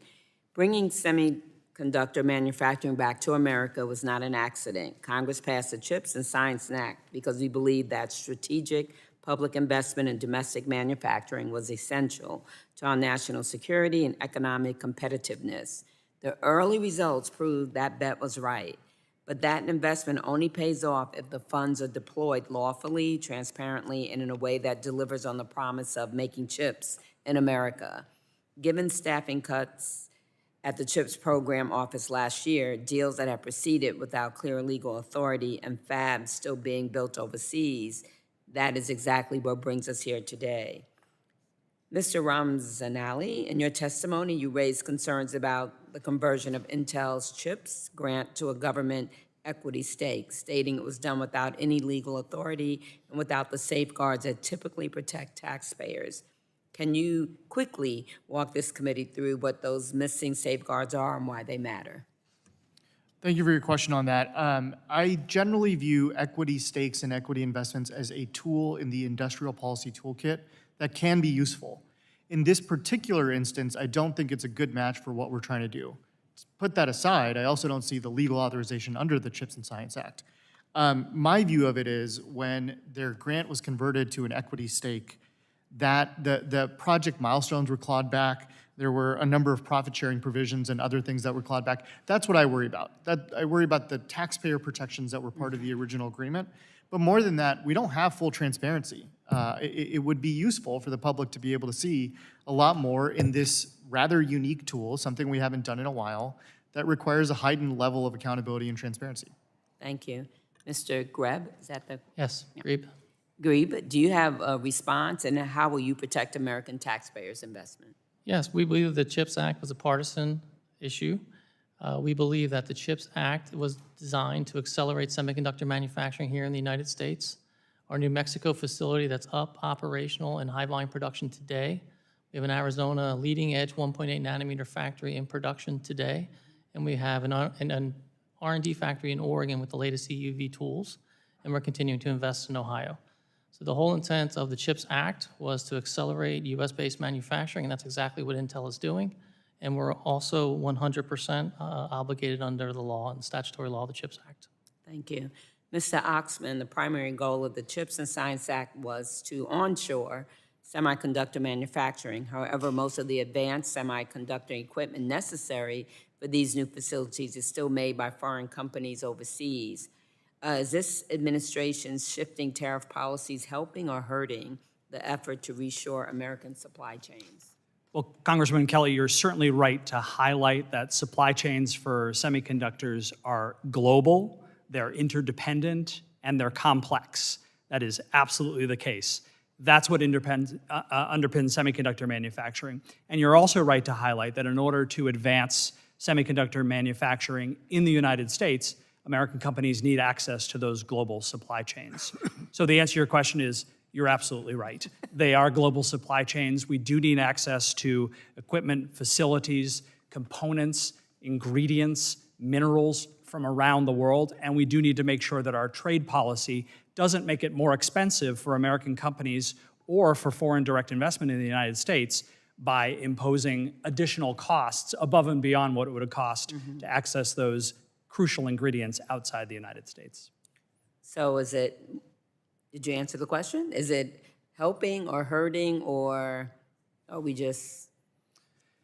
Bringing semiconductor manufacturing back to America was not an accident. Congress passed the CHIPS and Science Act because we believe that strategic public investment in domestic manufacturing was essential to our national security and economic competitiveness. The early results proved that bet was right. But that investment only pays off if the funds are deployed lawfully, transparently, and in a way that delivers on the promise of making chips in America. Given staffing cuts at the CHIPS program office last year, deals that have proceeded without clear legal authority, and fabs still being built overseas, that is exactly what brings us here today. Mr. Ramzanali, in your testimony, you raised concerns about the conversion of Intel's CHIPS grant to a government equity stake, stating it was done without any legal authority and without the safeguards that typically protect taxpayers. Can you quickly walk this committee through what those missing safeguards are and why they matter? Thank you for your question on that. I generally view equity stakes and equity investments as a tool in the industrial policy toolkit that can be useful. In this particular instance, I don't think it's a good match for what we're trying to do. Put that aside, I also don't see the legal authorization under the CHIPS and Science Act. My view of it is when their grant was converted to an equity stake, that the project milestones were clawed back. There were a number of profit-sharing provisions and other things that were clawed back. That's what I worry about. I worry about the taxpayer protections that were part of the original agreement. But more than that, we don't have full transparency. It would be useful for the public to be able to see a lot more in this rather unique tool, something we haven't done in a while, that requires a heightened level of accountability and transparency. Thank you. Mr. Greb, is that the? Yes, Grebe? Grebe, do you have a response, and how will you protect American taxpayers' investment? Yes, we believe the CHIPS Act was a partisan issue. We believe that the CHIPS Act was designed to accelerate semiconductor manufacturing here in the United States. Our New Mexico facility that's up, operational, and high-volume production today. We have an Arizona leading-edge 1.8 nanometer factory in production today, and we have an R&D factory in Oregon with the latest EUV tools, and we're continuing to invest in Ohio. So the whole intent of the CHIPS Act was to accelerate US-based manufacturing, and that's exactly what Intel is doing. And we're also 100% obligated under the law and statutory law of the CHIPS Act. Thank you. Mr. Oxman, the primary goal of the CHIPS and Science Act was to onshore semiconductor manufacturing. However, most of the advanced semiconductor equipment necessary for these new facilities is still made by foreign companies overseas. Is this administration's shifting tariff policies helping or hurting the effort to reshore American supply chains? Well, Congressman Kelly, you're certainly right to highlight that supply chains for semiconductors are global, they're interdependent, and they're complex. That is absolutely the case. That's what underpins semiconductor manufacturing. And you're also right to highlight that in order to advance semiconductor manufacturing in the United States, American companies need access to those global supply chains. So the answer to your question is, you're absolutely right. They are global supply chains. We do need access to equipment, facilities, components, ingredients, minerals from around the world, and we do need to make sure that our trade policy doesn't make it more expensive for American companies or for foreign direct investment in the United States by imposing additional costs above and beyond what it would have cost to access those crucial ingredients outside the United States. So did you answer the question? Is it helping or hurting, or are we just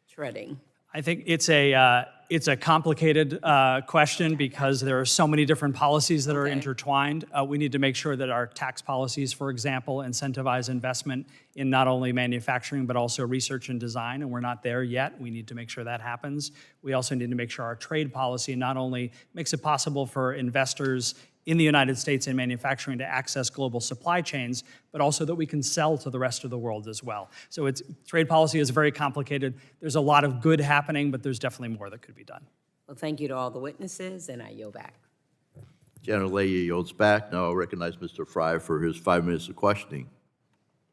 treading? I think it's a complicated question because there are so many different policies that are intertwined. We need to make sure that our tax policies, for example, incentivize investment in not only manufacturing but also research and design, and we're not there yet. We need to make sure that happens. We also need to make sure our trade policy not only makes it possible for investors in the United States in manufacturing to access global supply chains, but also that we can sell to the rest of the world as well. So trade policy is very complicated. There's a lot of good happening, but there's definitely more that could be done. Well, thank you to all the witnesses, and I yield back. Gentlelady yields back. Now I'll recognize Mr. Fry for his 5 minutes of questioning.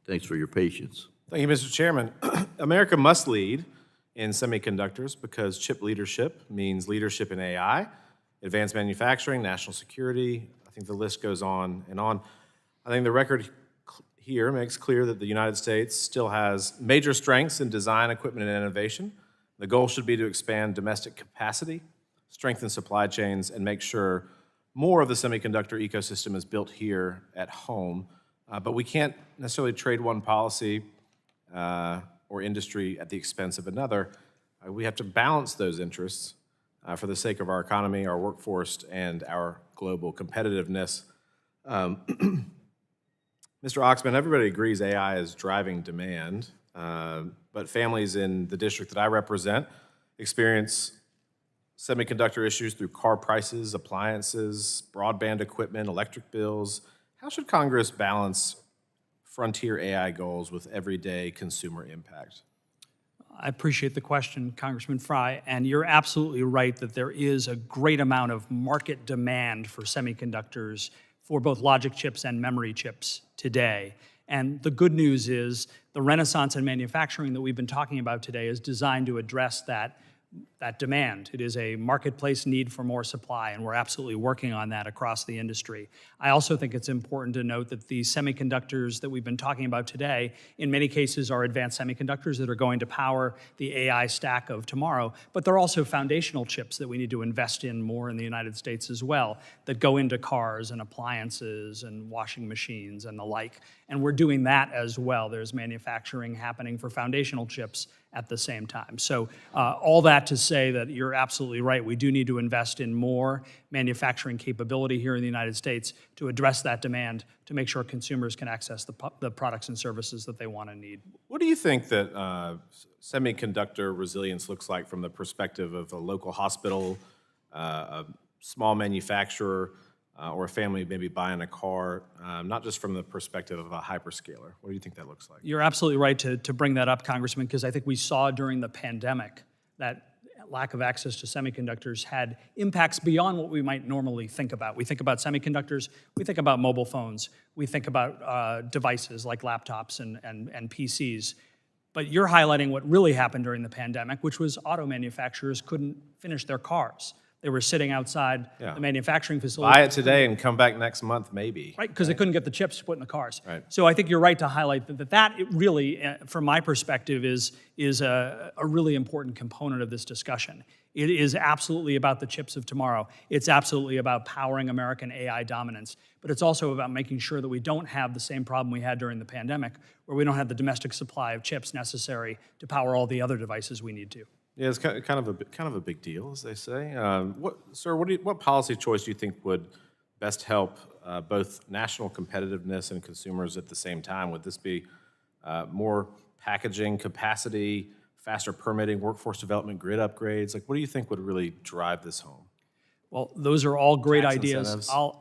Thanks for your patience. Thank you, Mr. Chairman. America must lead in semiconductors because chip leadership means leadership in AI, advanced manufacturing, national security. I think the list goes on and on. I think the record here makes clear that the United States still has major strengths in design, equipment, and innovation. The goal should be to expand domestic capacity, strengthen supply chains, and make sure more of the semiconductor ecosystem is built here at home. But we can't necessarily trade one policy or industry at the expense of another. We have to balance those interests for the sake of our economy, our workforce, and our global competitiveness. Mr. Oxman, everybody agrees AI is driving demand, but families in the district that I represent experience semiconductor issues through car prices, appliances, broadband equipment, electric bills. How should Congress balance frontier AI goals with everyday consumer impact? I appreciate the question, Congressman Fry, and you're absolutely right that there is a great amount of market demand for semiconductors for both logic chips and memory chips today. And the good news is the renaissance in manufacturing that we've been talking about today is designed to address that demand. It is a marketplace need for more supply, and we're absolutely working on that across the industry. I also think it's important to note that the semiconductors that we've been talking about today, in many cases, are advanced semiconductors that are going to power the AI stack of tomorrow, but they're also foundational chips that we need to invest in more in the United States as well, that go into cars and appliances and washing machines and the like. And we're doing that as well. There's manufacturing happening for foundational chips at the same time. So all that to say that you're absolutely right. We do need to invest in more manufacturing capability here in the United States to address that demand, to make sure consumers can access the products and services that they want and need. What do you think that semiconductor resilience looks like from the perspective of a local hospital, a small manufacturer, or a family maybe buying a car, not just from the perspective of a hyperscaler? What do you think that looks like? You're absolutely right to bring that up, Congressman, because I think we saw during the pandemic that lack of access to semiconductors had impacts beyond what we might normally think about. We think about semiconductors, we think about mobile phones, we think about devices like laptops and PCs. But you're highlighting what really happened during the pandemic, which was auto manufacturers couldn't finish their cars. They were sitting outside the manufacturing facility. Buy it today and come back next month, maybe. Right, because they couldn't get the chips to put in the cars. Right. So I think you're right to highlight that it really, from my perspective, is a really important component of this discussion. It is absolutely about the chips of tomorrow. It's absolutely about powering American AI dominance. But it's also about making sure that we don't have the same problem we had during the pandemic, where we don't have the domestic supply of chips necessary to power all the other devices we need to. Yeah, it's kind of a big deal, as they say. What policy choice do you think would best help both national competitiveness and consumers at the same time? Would this be more packaging capacity, faster permitting, workforce development, grid upgrades? Like, what do you think would really drive this home? Well, those are all great Tax ideas. incentives.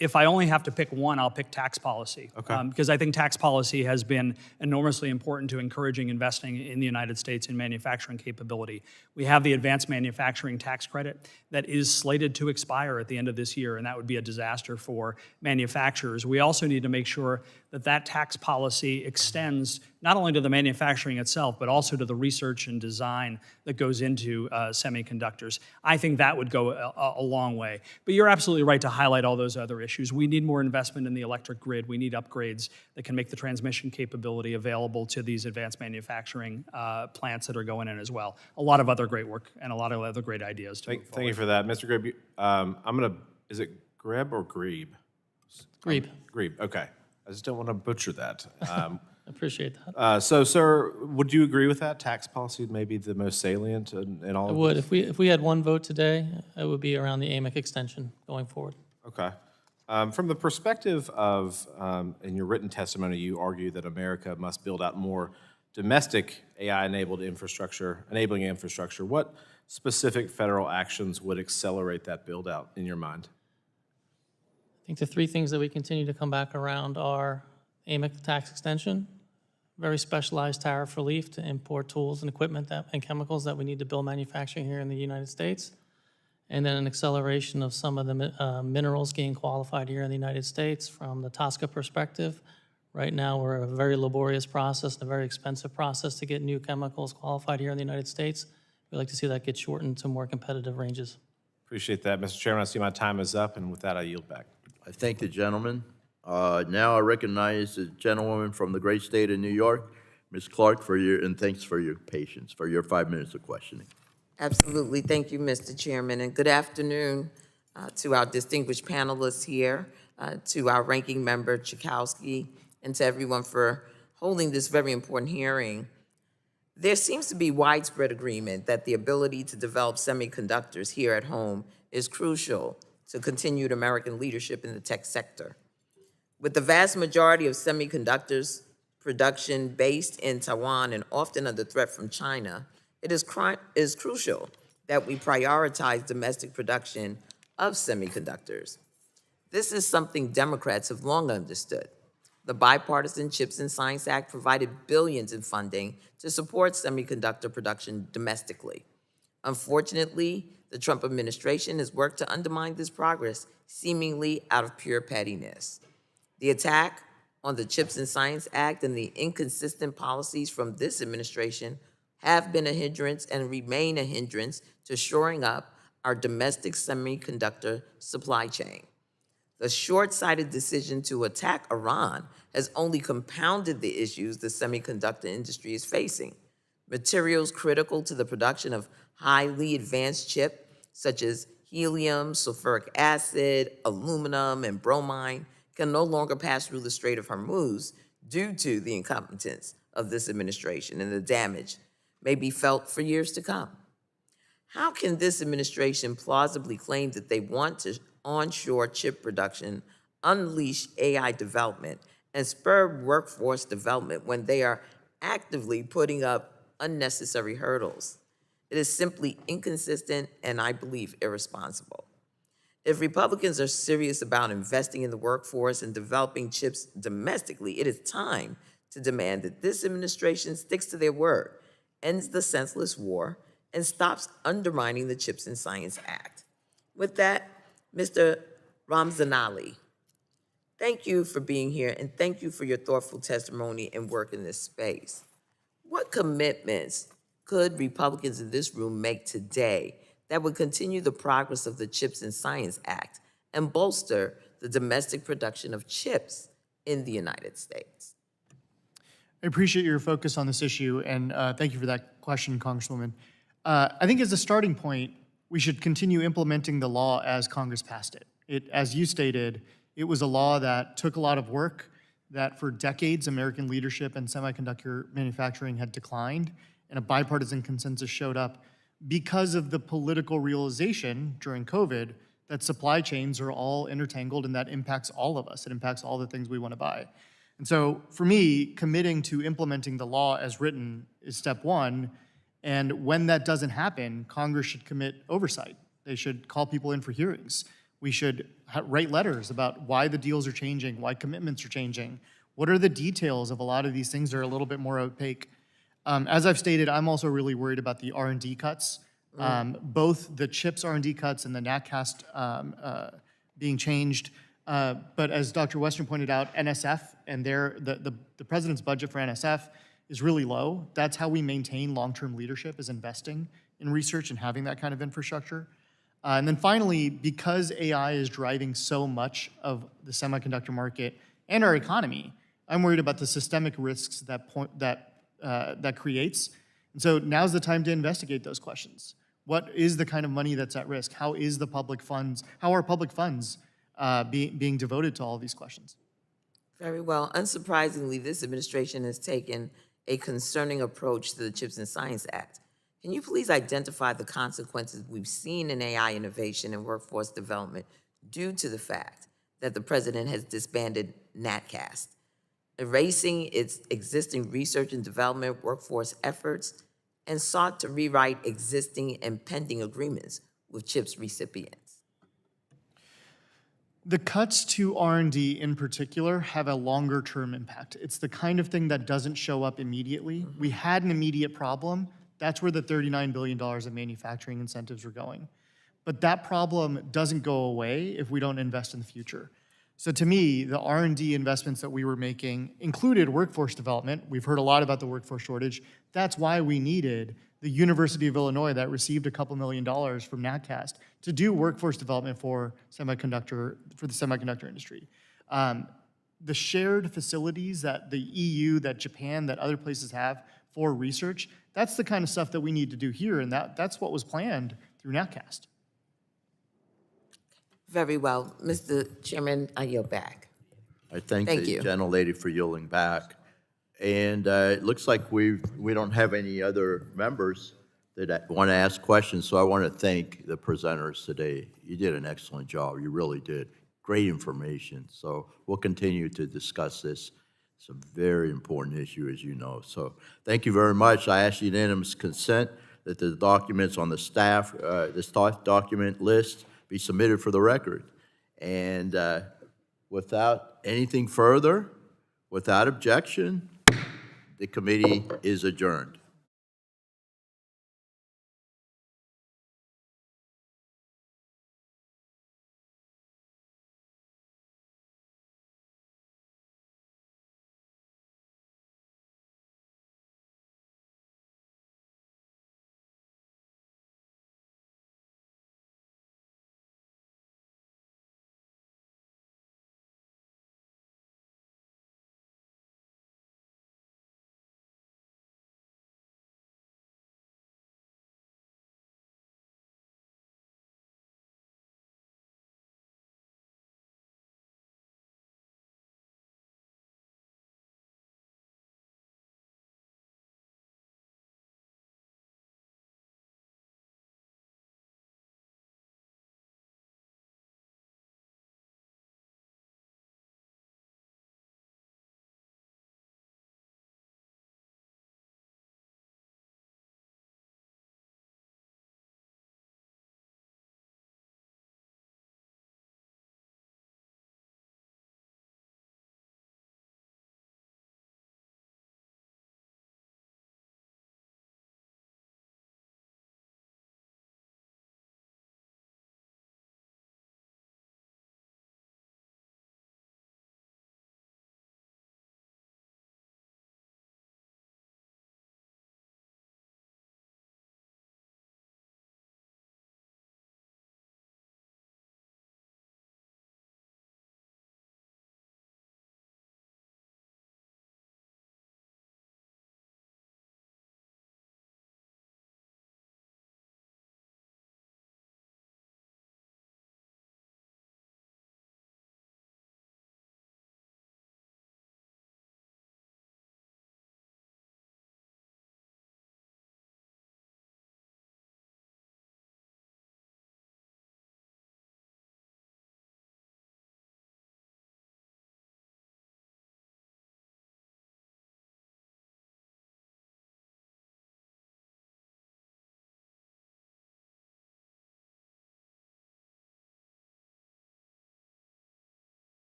If I only have to pick one, I'll pick tax policy. Okay. Because I think tax policy has been enormously important to encouraging investing in the United States in manufacturing capability. We have the advanced manufacturing tax credit that is slated to expire at the end of this year, and that would be a disaster for manufacturers. We also need to make sure that tax policy extends not only to the manufacturing itself, but also to the research and design that goes into semiconductors. I think that would go a long way. But you're absolutely right to highlight all those other issues. We need more investment in the electric grid. We need upgrades that can make the transmission capability available to these advanced manufacturing plants that are going in as well. A lot of other great work and a lot of other great ideas to move Thank forward. you for that. Mr. Grebe, is it Greb or Grebe? Grebe. Grebe, okay. I just don't want to butcher that. Appreciate that. So, sir, would you agree with that? Tax policy may be the most salient in all I of would, this? if we had one vote today, it would be around the AMIC extension going forward. Okay. From the perspective of, in your written testimony, you argue that America must build out more domestic AI-enabled infrastructure, enabling infrastructure. What specific federal actions would accelerate that build-out in your mind? I think the three things that we continue to come back around are AMIC tax extension, very specialized tariff relief to import tools and equipment and chemicals that we need to build manufacturing here in the United States, and then an acceleration of some of the minerals getting qualified here in the United States from the TSCA perspective. Right now, we're a very laborious process and a very expensive process to get new chemicals qualified here in the United States. We'd like to see that get shortened to more competitive ranges. Appreciate that. Mr. Chairman, I see my time is up, and with that, I yield back. I thank the gentleman. Now I recognize the gentlewoman from the great state of New York, Ms. Clark, and thanks for your patience, for your 5 minutes of questioning. Absolutely. Thank you, Mr. Chairman, and good afternoon to our distinguished panelists here, to our ranking member Schakowsky, and to everyone for holding this very important hearing. There seems to be widespread agreement that the ability to develop semiconductors here at home is crucial to continued American leadership in the tech sector. With the vast majority of semiconductors production based in Taiwan and often under threat from China, it is crucial that we prioritize domestic production of semiconductors. This is something Democrats have long understood. The Bipartisan Chips and Science Act provided billions in funding to support semiconductor production domestically. Unfortunately, the Trump administration has worked to undermine this progress, seemingly out of pure pettiness. The attack on the Chips and Science Act and the inconsistent policies from this administration have been a hindrance and remain a hindrance to shoring up our domestic semiconductor supply chain. The short-sighted decision to attack Iran has only compounded the issues the semiconductor industry is facing. Materials critical to the production of highly advanced chips, such as helium, sulfuric acid, aluminum, and bromine, can no longer pass through the Strait of Hormuz due to the incompetence of this administration, and the damage may be felt for years to come. How can this administration plausibly claim that they want to onshore chip production, unleash AI development, and spur workforce development when they are actively putting up unnecessary hurdles? It is simply inconsistent and, I believe, irresponsible. If Republicans are serious about investing in the workforce and developing chips domestically, it is time to demand that this administration sticks to their word, ends the senseless war, and stops undermining the Chips and Science Act. With that, Mr. Ramzanali, thank you for being here, and thank you for your thoughtful testimony and work in this space. What commitments could Republicans in this room make today that would continue the progress of the Chips and Science Act and bolster the domestic production of chips in the United States? I appreciate your focus on this issue, and thank you for that question, Congresswoman. I think as a starting point, we should continue implementing the law as Congress passed it. As you stated, it was a law that took a lot of work, that for decades, American leadership and semiconductor manufacturing had declined, and a bipartisan consensus showed up because of the political realization during COVID that supply chains are all intertangled and that impacts all of us. It impacts all the things we want to buy. And so for me, committing to implementing the law as written is step one. And when that doesn't happen, Congress should commit oversight. They should call people in for hearings. We should write letters about why the deals are changing, why commitments are changing. What are the details of a lot of these things that are a little bit more opaque? As I've stated, I'm also really worried about the R&D cuts. Both the CHIPS R&D cuts and the NatCast being changed. But as Dr. Western pointed out, NSF and the president's budget for NSF is really low. That's how we maintain long-term leadership, is investing in research and having that kind of infrastructure. And then finally, because AI is driving so much of the semiconductor market and our economy, I'm worried about the systemic risks that creates. And so now's the time to investigate those questions. What is the kind of money that's at risk? How are public funds being devoted to all of these questions? Very well. Unsurprisingly, this administration has taken a concerning approach to the CHIPS and Science Act. Can you please identify the consequences we've seen in AI innovation and workforce development due to the fact that the president has disbanded NatCast, erasing its existing research and development workforce efforts, and sought to rewrite existing and pending agreements with CHIPS recipients? The cuts to R&D in particular have a longer term impact. It's the kind of thing that doesn't show up immediately. We had an immediate problem. That's where the $39 billion of manufacturing incentives are going. But that problem doesn't go away if we don't invest in the future. So to me, the R&D investments that we were making included workforce development. We've heard a lot about the workforce shortage. That's why we needed the University of Illinois that received a couple $1 million from NatCast to do workforce development for the semiconductor industry. The shared facilities that the EU, that Japan, that other places have for research, that's the kind of stuff that we need to do here, and that's what was planned through NatCast. Very well. Mr. Chairman, I yield back. I thank Thank the you. gentlelady for yielding back. And it looks like we don't have any other members that want to ask questions, so I want to thank the presenters today. You did an excellent job. You really did. Great information. So we'll continue to discuss this. It's a very important issue, as you know. So thank you very much. I ask unanimous consent that the documents on the staff document list be submitted for the record. And without anything further, without objection, the committee is adjourned.